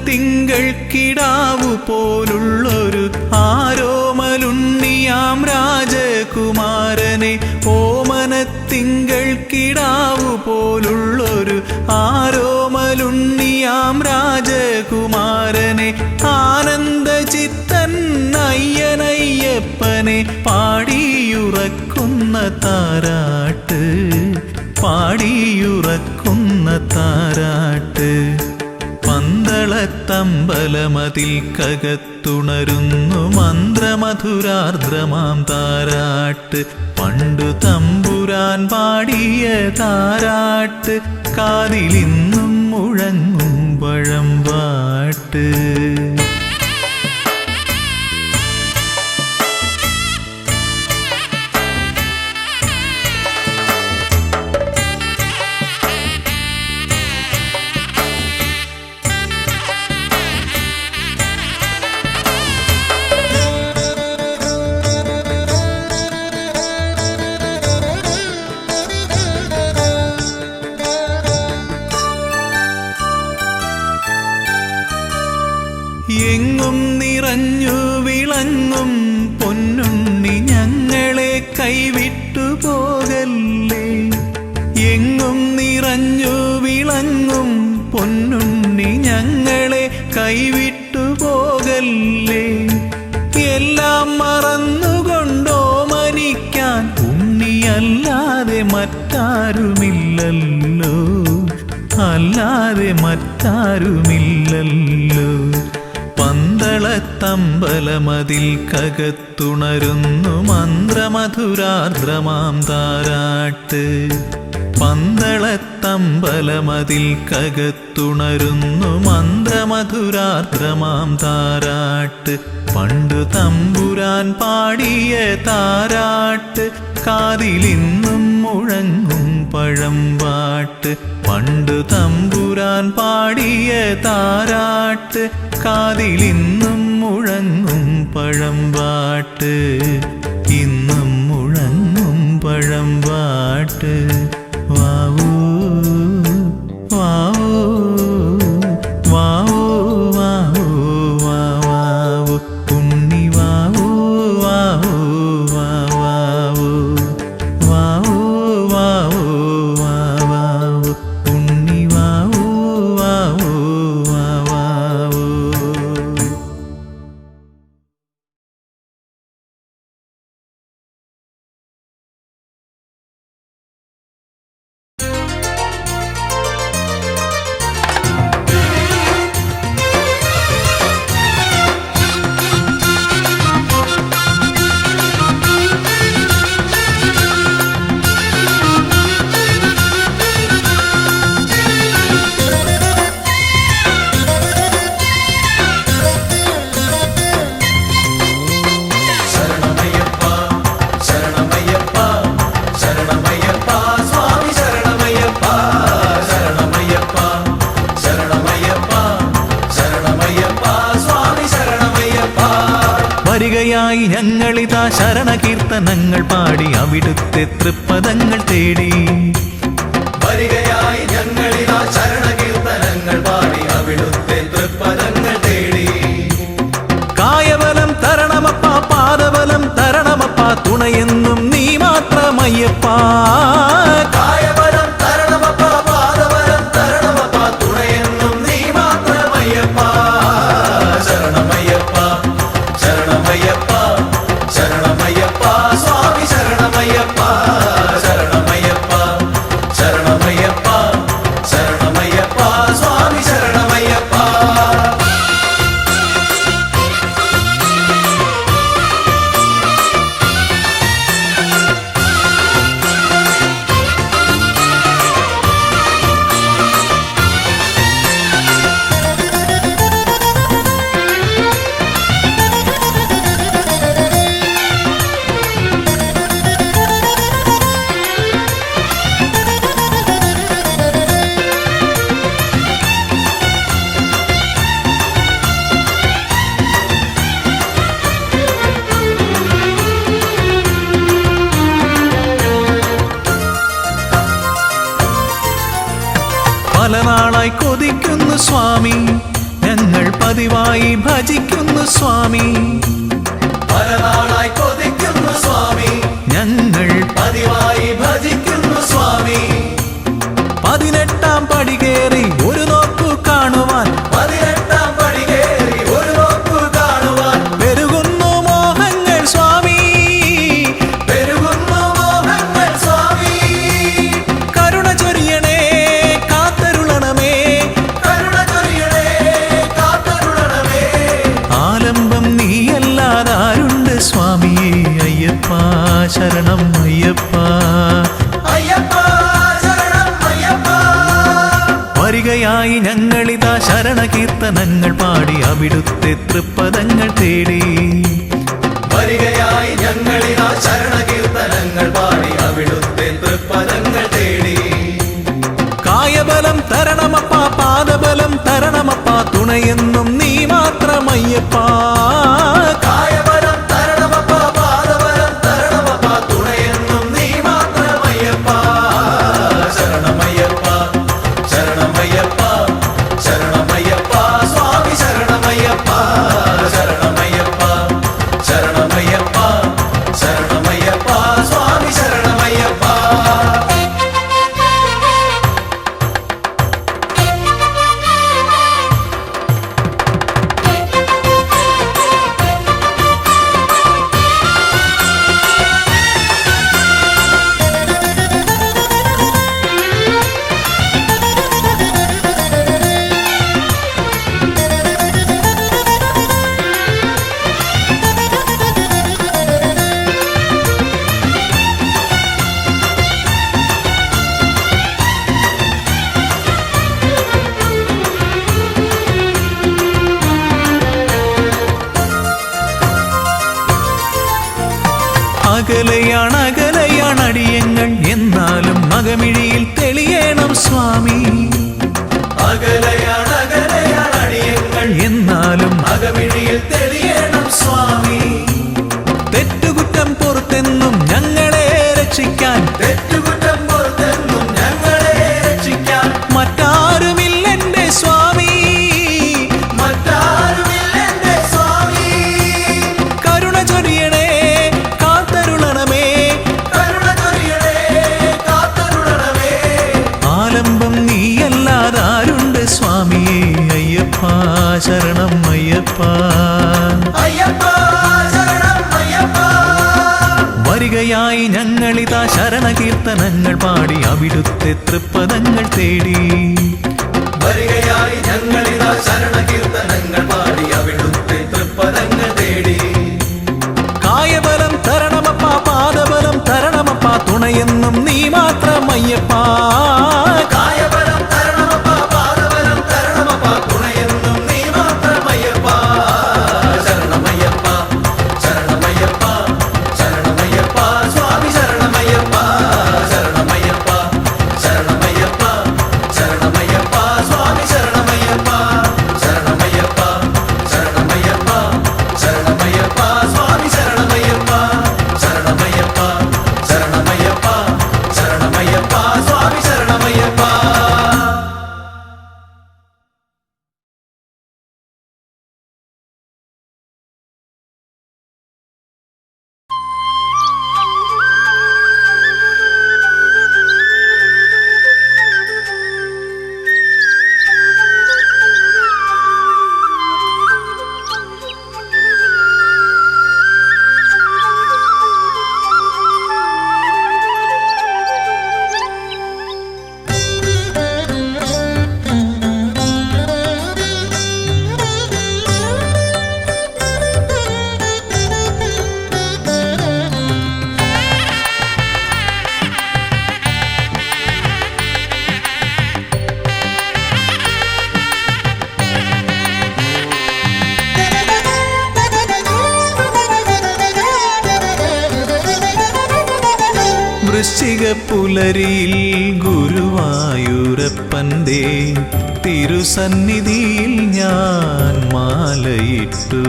തിങ്കൾ കിടാവു പോലുള്ളൊരു ആരോമലുണ്ണിയാം രാജകുമാരനെ ഓമനത്തിങ്കൾ കിടാവു പോലുള്ളൊരു ആരോമലുണ്ണിയാം ആറ്റുകാലുണ്ണിയാം രാജകുമാരനെ ആനന്ദചിത്തൻ അയ്യനയ്യപ്പനെ പാടിയുറക്കുന്ന താരാട്ട് പാടിയുറക്കുന്ന താരാട്ട് പന്തളത്തമ്പലമതിൽ കകത്തുണരുന്നു മന്ത്രമധുരാർദ്രമാം താരാട്ട് പണ്ടു തമ്പുരാൻ പാടിയ താരാട്ട് കാതിലിന്നും മുഴങ്ങും പഴമ്പാട്ട് എങ്ങും നിറഞ്ഞു വിളങ്ങും പൊന്നുണ്ണി ഞങ്ങളെ കൈവിട്ടു പോകല്ലേ എങ്ങും നിറഞ്ഞു വിളങ്ങും പൊന്നുണ്ണി ഞങ്ങളെ കൈവിട്ടു പോകല്ലേ എല്ലാം മറന്നുകൊണ്ടോ മനിക്കാൻ ഉണ്ണിയല്ലാതെ മറ്റാരുമില്ലല്ലോ അല്ലാതെ മറ്റാരുമില്ലല്ലോ പന്തളത്തമ്പലമതിൽ കകത്തുണരുന്നു മന്ത്രമധുരാർദ്രമാം താരാട്ട് പന്തളത്തമ്പലമതിൽ കകത്തുണരുന്നു മന്ത്രമധുരാർദ്രമാം താരാട്ട് പണ്ടു തമ്പുരാൻ പാടിയ താരാട്ട് കാതിലിന്നും മുഴങ്ങും പഴമ്പാട്ട് പണ്ടു തമ്പുരാൻ പാടിയ താരാട്ട് കാതിലിന്നും മുഴങ്ങും പഴമ്പാട്ട് ഇന്നും മുഴങ്ങും പഴമ്പാട്ട് വാവൂ വാവൂ വാവൂ വാവൂ വാവൂ ഉണ്ണി വാവൂ വാവൂ വാവൂ വാവൂ വാവൂ വാവൂ ഉണ്ണി വാവൂ വാവൂ വാവൂ വരികയായി ഞങ്ങളിതാ ശരണകീർത്തനങ്ങൾ പാടി അവിടുത്തെ തൃപ്പദങ്ങൾ തേടി വരികയായി ഞങ്ങളിതാ ശരണകീർത്തനങ്ങൾ പാടി അവിടുത്തെ തൃപ്പദങ്ങൾ തേടി കായബലം തരണമപ്പ പാദബലം തരണമപ്പ തുണയെന്നും നീ മാത്രമയ്യപ്പാ കായബലം തരണമപ്പ പാദബലം തരണമപ്പ തുണയെന്നും നീ മാത്രമയ്യപ്പ ശരണമയ്യപ്പ ശരണമയ്യപ്പ ശരണമയ്യപ്പ സ്വാമി ശരണമയ്യപ്പ ശരണമയ്യപ്പ ശരണമയ്യപ്പ ശരണമയ്യപ്പ സ്വാമി ശരണമയ്യപ്പ പല നാളായി കൊതിക്കുന്നു സ്വാമി ഞങ്ങൾ പതിവായി ഭജിക്കുന്നു സ്വാമി പല നാളായി കൊതിക്കുന്നു സ്വാമി ഞങ്ങൾ പതിവായി ഭജിക്കുന്നു സ്വാമി 18 പടി കേറി ഒരു നോക്ക് ശരണകീർത്തനങ്ങൾ പാടി അവിടുത്തെ തൃപ്പദങ്ങൾ തേടി. വരികയായി ഞങ്ങളിതാ ശരണകീർത്തനങ്ങൾ പാടി അവിടുത്തെ തൃപ്പദങ്ങൾ തേടി. കായബലം തരണമപ്പ, പാദബലം തരണമപ്പ, തുണയെന്നും നീ മാത്രമയ്യപ്പാ. കായബലം തരണമപ്പ, പാദബലം തരണമപ്പ, തുണയെന്നും നീ മാത്രമയ്യപ്പ. ശരണമയ്യപ്പ, ശരണമയ്യപ്പ, ശരണമയ്യപ്പ, സ്വാമി ശരണമയ്യപ്പ. ശരണമയ്യപ്പ, ശരണമയ്യപ്പ, ശരണമയ്യപ്പ, സ്വാമി ശരണമയ്യപ്പ. അകലയാണ് അടിയങ്ങൾ, എന്നാലും മകമിഴിയിൽ തെളിയണം സ്വാമി. അകലയാണ് അടിയങ്ങൾ, എന്നാലും അകമിഴിയിൽ തെളിയണം സ്വാമി. തെറ്റുകുറ്റം പുറത്തെന്നും ഞങ്ങളെ രക്ഷിക്കാൻ, തെറ്റുകുറ്റം പുറത്തെന്നും ഞങ്ങളെ രക്ഷിക്കാൻ മറ്റാരുമില്ലെന്റെ സ്വാമി. മറ്റാരുമില്ലെന്റെ സ്വാമി. കരുണ ചൊരിയണേ, കാത്തരുളണമേ, കരുണ ചൊരിയണേ, കാത്തരുളണമേ. ആലംബം നീയല്ലാതാരുണ്ട് സ്വാമിയേ. അയ്യപ്പ ശരണം അയ്യപ്പ. അയ്യപ്പ ശരണം അയ്യപ്പ. വരികയായി ഞങ്ങളിതാ ശരണകീർത്തനങ്ങൾ പാടി അവിടുത്തെ തൃപ്പദങ്ങൾ തേടി. വരികയായി ഞങ്ങളിതാ ശരണകീർത്തനങ്ങൾ പാടി അവിടുത്തെ തൃപ്പദങ്ങൾ തേടി. കായബലം തരണമപ്പ, പാദബലം തരണമപ്പ, തുണയെന്നും നീ മാത്രമയ്യപ്പ. കായബലം തരണമപ്പ, പാദബലം തരണമപ്പ, തുണയെന്നും നീ മാത്രമയ്യപ്പ. ശരണമയ്യപ്പ, ശരണമയ്യപ്പ, ശരണമയ്യപ്പ, സ്വാമി ശരണമയ്യപ്പ. ശരണമയ്യപ്പ, ശരണമയ്യപ്പ, ശരണമയ്യപ്പ, സ്വാമി ശരണമയ്യപ്പ. ശരണമയ്യപ്പ, ശരണമയ്യപ്പ, ശരണമയ്യപ്പ, സ്വാമി ശരണമയ്യപ്പ. ശരണമയ്യപ്പ, ശരണമയ്യപ്പ, ശരണമയ്യപ്പ, സ്വാമി ശരണമയ്യപ്പ. വൃശ്ചികപ്പുലരിയിൽ ഗുരുവായൂരപ്പന്റെ തിരുസന്നിധിയിൽ ഞാൻ മാലയിട്ടു.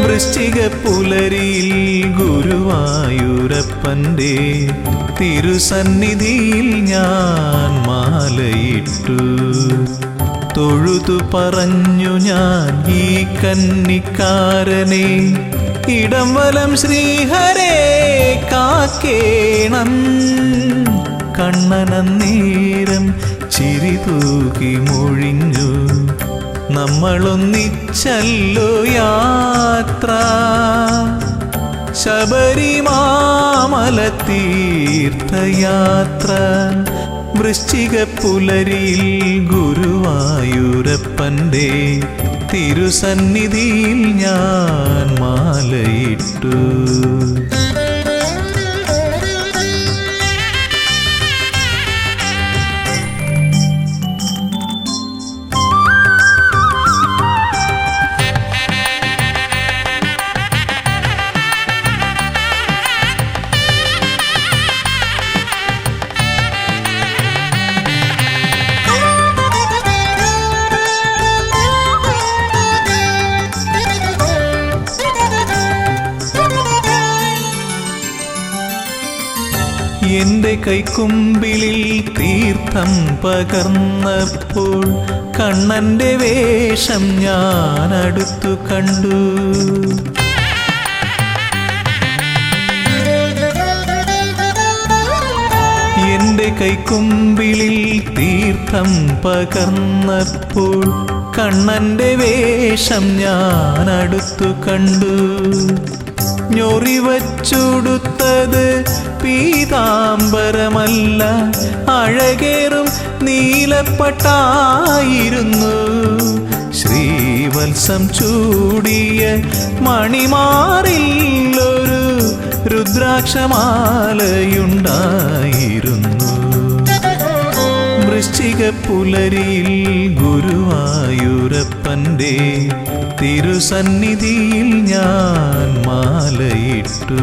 വൃശ്ചികപ്പുലരിയിൽ ഗുരുവായൂരപ്പന്റെ തിരുസന്നിധിയിൽ ഞാൻ മാലയിട്ടു. തൊഴുതു പറഞ്ഞു ഞാൻ ഈ കന്നിക്കാരനെ, ഇടം വലം ശ്രീഹരേ കാക്കേണം. കണ്ണനന്നേരം ചിരി തൂക്കി മൊഴിഞ്ഞു, നമ്മളൊന്നിച്ചല്ലോ യാത്ര. ശബരിമാമല തീർത്ഥയാത്ര. വൃശ്ചികപ്പുലരിയിൽ ഗുരുവായൂരപ്പന്റെ തിരുസന്നിധിയിൽ ഞാൻ മാലയിട്ടു. എന്റെ കൈക്കുമ്പിളിൽ തീർത്ഥം പകർന്നപ്പോൾ കണ്ണന്റെ വേഷം ഞാൻ അടുത്തു കണ്ടു. എന്റെ കൈക്കുമ്പിളിൽ തീർത്ഥം പകർന്നപ്പോൾ കണ്ണന്റെ വേഷം ഞാൻ അടുത്തു കണ്ടു. ഞൊറിവച്ചുടുത്തത് പീതാംബരമല്ല, അഴകേറും നീലപ്പട്ടായിരുന്നു. ശ്രീവത്സം ചൂടിയ മണിമാറിൽ ഒരു രുദ്രാക്ഷമാലയുണ്ടായിരുന്നു. വൃശ്ചിക പുലരിയിൽ ഗുരുവായൂരപ്പന്റെ തിരുസന്നിധിയിൽ ഞാൻ മാലയിട്ടു.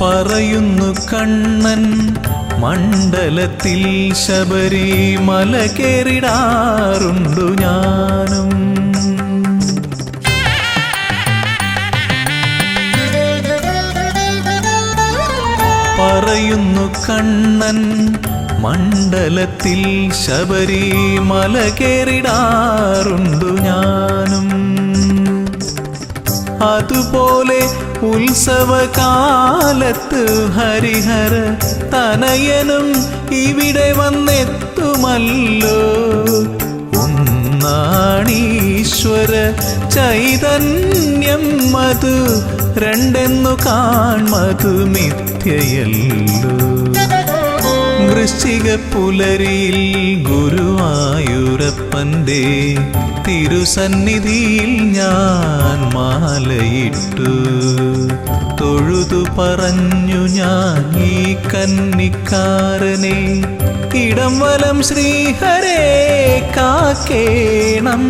പറയുന്നു കണ്ണൻ മണ്ഡലത്തിൽ ശബരിമല കേറിടാറുണ്ടു ഞാനും. പറയുന്നു കണ്ണൻ മണ്ഡലത്തിൽ ശബരിമല കേറിടാറുണ്ടു ഞാനും. അതുപോലെ ഉത്സവകാലത്ത് ഹരിഹര തനയനും ഇവിടെ വന്നെത്തുമല്ലോ. ഒന്നാണീശ്വര ചൈതന്യം മധു, രണ്ടെന്നു കാൺമതു മിഥ്യയല്ലോ. വൃശ്ചിക പുലരിയിൽ ഗുരുവായൂരപ്പന്റെ തിരുസന്നിധിയിൽ ഞാൻ മാലയിട്ടു. തൊഴുതു പറഞ്ഞു ഞാൻ ഈ കന്നിക്കാരനെ, ഇടം വലം ശ്രീഹരേ കാക്കേണം.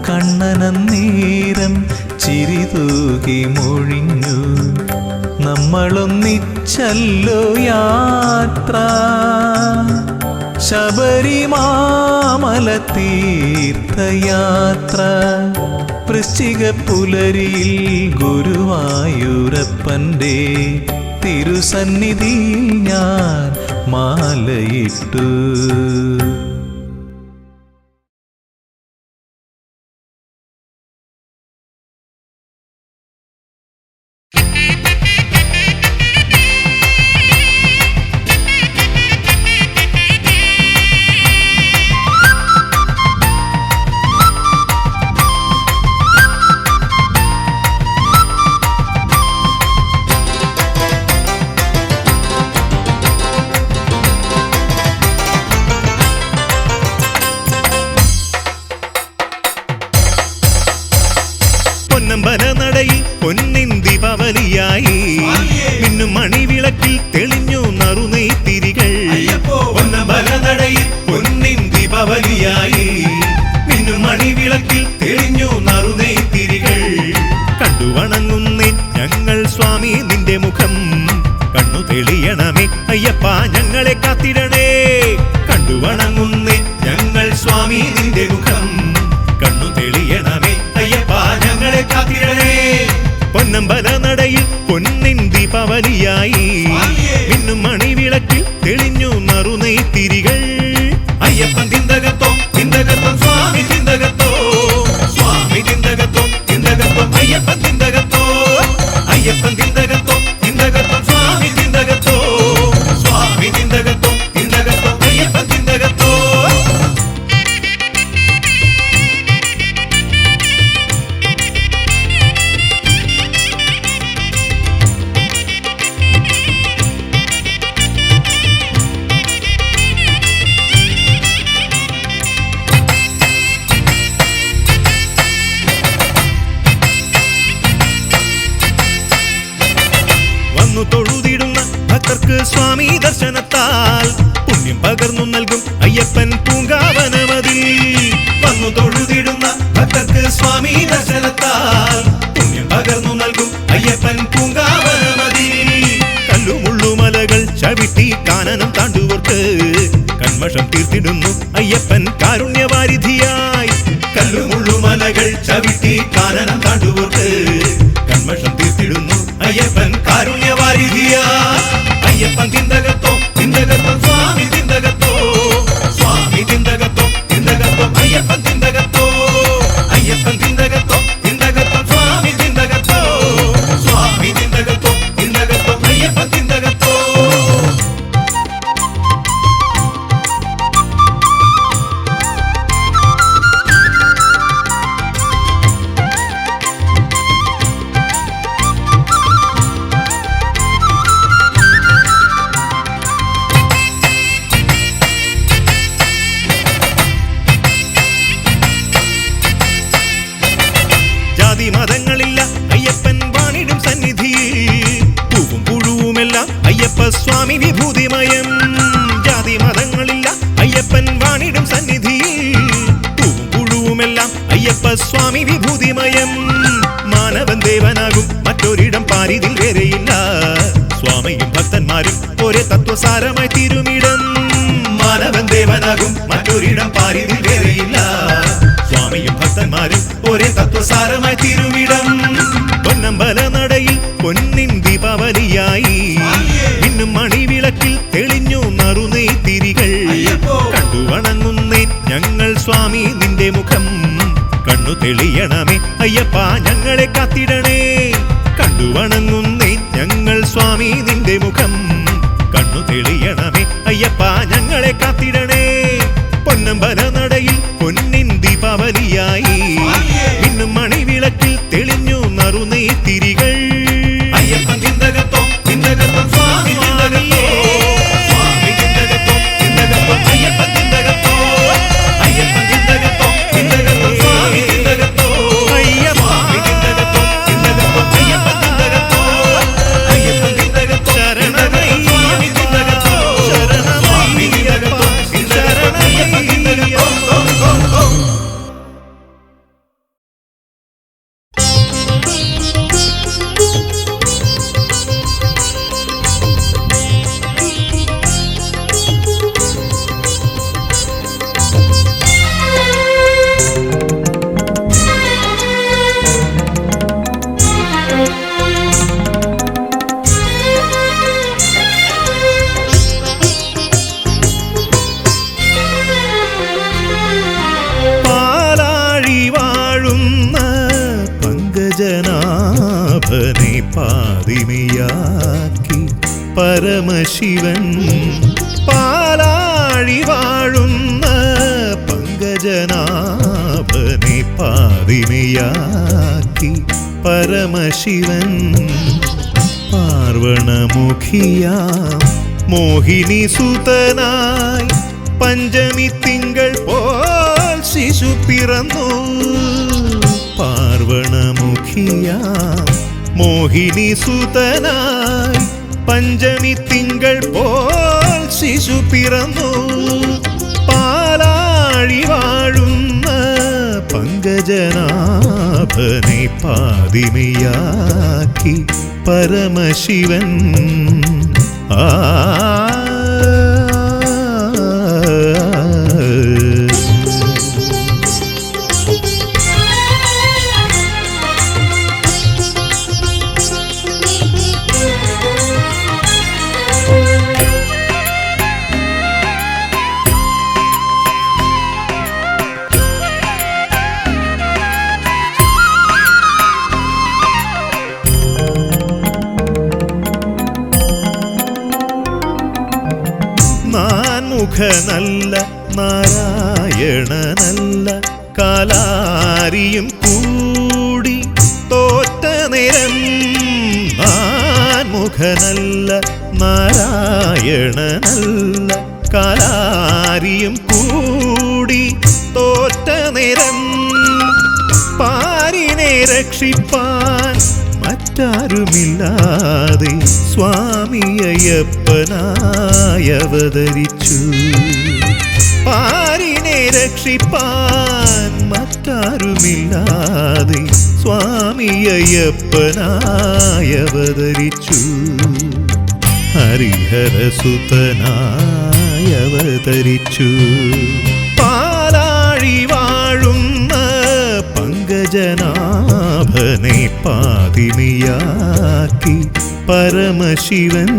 കണ്ണനന്നേരം ചിരിതൂകി മൊഴിഞ്ഞു, നമ്മളൊന്നിച്ചല്ലോ യാത്ര. ശബരിമാമല തീർത്ഥയാത്ര. വൃശ്ചിക പുലരിയിൽ ഗുരുവായൂരപ്പന്റെ തിരുസന്നിധിയിൽ ഞാൻ മാലയിട്ടു. പൊന്നമ്പലനടയിൽ പൊന്നിൻ ദീപാവലിയായി മിന്നും മണിവിളക്കിൽ തെളിഞ്ഞു നറുനെയ്ത്തിരികൾ. പൊന്നമ്പലനടയിൽ പൊന്നിൻ ദീപാവലിയായി മിന്നും മണിവിളക്കിൽ തെളിഞ്ഞു നറുനെയ്ത്തിരികൾ. കണ്ടു വണങ്ങുന്നേ ഞങ്ങൾ സ്വാമി നിന്റെ മുഖം, കണ്ണു തെളിയണമേ അയ്യപ്പ ഞങ്ങളെ കാത്തിടണേ. കണ്ടു വണങ്ങുന്നേ ഞങ്ങൾ സ്വാമി നിന്റെ മുഖം, കണ്ണു തെളിയണമേ അയ്യപ്പ ഞങ്ങളെ കാത്തിടണേ. പൊന്നമ്പലനടയിൽ പൊന്നിൻ ദീപാവലിയായി മിന്നും മണിവിളക്കിൽ തെളിഞ്ഞു നറുനെയ്ത്തിരികൾ. അയ്യപ്പൻ തിന്തകത്തോ തിന്തകത്തോ സ്വാമി തിന്തകത്തോ, സ്വാമി തിന്തകത്തോ തിന്തകത്തോ അയ്യപ്പൻ തിന്തകത്തോ. അയ്യപ്പൻ തിന്തകത്തോ തിന്തകത്തോ സ്വാമി തിന്തകത്തോ, സ്വാമി തിന്തകത്തോ തിന്തകത്തോ അയ്യപ്പൻ തിന്തകത്തോ. പകർന്നു നൽകും അയ്യപ്പൻ പൂങ്കാവനമതിൽ വന്നു തൊഴുതിടുന്ന ഭക്തർക്ക് സ്വാമി ദർശനത്താൽ പുണ്യം പകർന്നു നൽകും അയ്യപ്പൻ പൂങ്കാവനമതിൽ കല്ലുമുള്ളുമലകൾ ചവിട്ടി കാനനം താണ്ടുവർക്ക് കന്മഷം തീർത്തിടുന്നു അയ്യപ്പൻ കാരുണ്യവാരിധിയായി കല്ലുമുള്ളുമലകൾ ചവിട്ടി കാനനം താണ്ടുവർക്ക് കന്മഷം തീർത്തിടുന്നു അയ്യപ്പൻ കാരുണ്യവാരിധിയായി അയ്യപ്പൻ തിന്തകത്തോ തിന്തകത്തോ സ്വാമി തിന്തകത്തോ സ്വാമി തിന്തകത്തോ തിന്തകത്തോ അയ്യപ്പൻ തിന്തകത്തോ അയ്യപ്പൻ തിന്തകത്തോ തിന്തകത്തോ സ്വാമി തിന്തകത്തോ സ്വാമി തിന്തകത്തോ തിന്തകത്തോ അയ്യപ്പൻ തിന്തകത്തോ മതങ്ങളില്ല അയ്യപ്പൻ വാണിടും സന്നിധിയിൽ പൂവും പുഴുവുമെല്ലാം അയ്യപ്പ സ്വാമി വിഭൂതിമയം ജാതി മതങ്ങളില്ല അയ്യപ്പൻ വാണിടും സന്നിധിയിൽ പൂവും പുഴുവുമെല്ലാം അയ്യപ്പ സ്വാമി വിഭൂതിമയം മാനവൻ ദേവനാകും മറ്റൊരിടം പാരിതിൽ വേറെയില്ല സ്വാമിയും ഭക്തന്മാരും ഒരേ തത്വസാരമായി തീരുമിടം മാനവൻ ദേവനാകും മറ്റൊരിടം പാരിതിൽ വേറെയില്ല സ്വാമിയും ഭക്തന്മാരും ഒരേ തത്വസാരമായി തീരുമിടം പൊന്നമ്പല നടയിൽ പൊന്നിൻ ദീപാവലിയായി ഇന്നും മണിവിളക്കിൽ തെളിഞ്ഞു നറുനെയ്ത്തിരികൾ കണ്ടു വണങ്ങുന്നേ ഞങ്ങൾ സ്വാമി നിന്റെ മുഖം കണ്ണു തെളിയണമേ അയ്യപ്പ ഞങ്ങളെ കാത്തിടണേ കണ്ടു വണങ്ങുന്നേ ഞങ്ങൾ സ്വാമി നിന്റെ മുഖം കണ്ണു തെളിയണമേ അയ്യപ്പ ഞങ്ങളെ കാത്തിടണേ പൊന്നമ്പല നടയിൽ പൊന്നിൻ ദീപാവലിയായി ഇന്നും മണിവിളക്കിൽ തെളിഞ്ഞു നറുനെയ്ത്തിരികൾ അയ്യപ്പൻ തിന്തകത്തോ തിന്തകത്തോ സ്വാമി തിന്തകത്തോ സ്വാമി തിന്തകത്തോ തിന്തകത്തോ അയ്യപ്പൻ തിന്തകത്തോ അയ്യപ്പൻ തിന്തകത്തോ തിന്തകത്തോ സ്വാമി തിന്തകത്തോ സ്വാമി തിന്തകത്തോ തിന്തകത്തോ അയ്യപ്പൻ തിന്തകത്തോ അയ്യപ്പൻ തിന്തകത്തോ ശരണമയ്യ സ്വാമി തിന്തകത്തോ സ്വാമി തിന്തകത്തോ തിന്തകത്തോ അയ്യപ്പൻ തിന്തകത്തോ ജനാഭനെ പാതിമയാക്കി പരമശിവൻ പാലാഴി വാഴുന്ന പങ്കജനാഭനെ പാതിമയാക്കി പരമശിവൻ പാർവണമുഖിയാം മോഹിനി സുതനായി പഞ്ചമി തിങ്കൾ പോൽ ശിശു പിറന്നു പാർവണമുഖിയാം മോഹിനി സുതനായി പഞ്ചമി തിങ്കൾ പോൽ ശിശു പിറന്നു പാലാഴി വാഴുന്ന പങ്കജനാഭനെ പാതിമയാക്കി പരമശിവൻ ആ മുഖനല്ല നാരായണനല്ല കാലാരിയും കൂടി തോറ്റ നേരം മുഖനല്ല നാരായണനല്ല കാലാരിയും കൂടി തോറ്റ നേരം പാരിനെ രക്ഷിപ്പാൻ മറ്റാരുമില്ലാതെ സ്വാമി അയ്യപ്പനായി അവതരിച്ചു. പാരിനെ രക്ഷിപ്പാൻ മറ്റാരുമില്ലാതെ സ്വാമി അയ്യപ്പനായി അവതരിച്ചു. ഹരിഹരസുതനായി അവതരിച്ചു. പാലാഴി വാഴുന്ന പങ്കജനാഭനെ പാതിനിയാക്കി പരമശിവൻ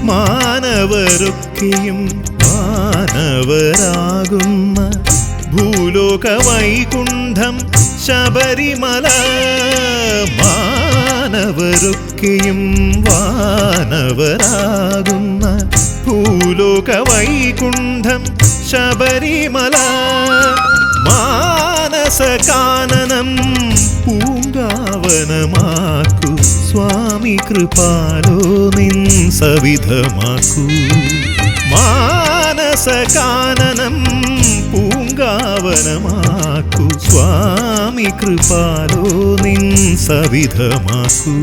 മാനവരൊക്കെയും മാനവരാകുന്ന ഭൂലോക വൈകുണ്ഠം ശബരിമല. മാനവരൊക്കെയും വാനവരാകുന്ന ഭൂലോക വൈകുണ്ഠം ശബരിമല. മാനസകാനനം പൂങ്കാവനമാക്കൂ സ്വാമി കൃപാലോ നിൻ സവിധമാക്കൂ. മാനസകാനനം പൂങ്കാവനമാക്കൂ സ്വാമി കൃപാലോ നിൻ സവിധമാക്കൂ.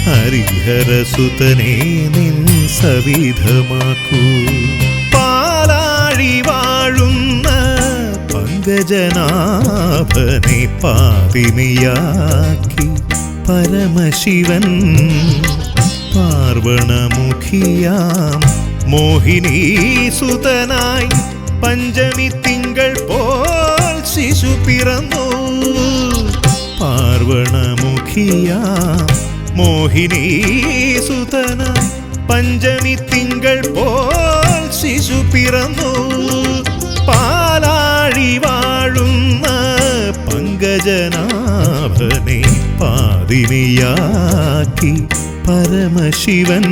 ഹരിഹരസുതനേ നിൻ സവിധമാക്കൂ. പാലാഴി വാഴുന്ന പങ്കജനാഭനെ പാതിനിയാക്കി പരമശിവൻ പാർവണമുഖിയാം മോഹിനീസുതനായി പഞ്ചമി തിങ്കൾ പോൽ ശിശു പിറന്നു. പാർവണമുഖിയാം മോഹിനീസുതനായി പഞ്ചമി തിങ്കൾ പോൽ ശിശു പിറന്നു. പാലാഴി വാഴുന്ന പങ്കജനാഭനെ പാതിനിയാക്കി പരമശിവൻ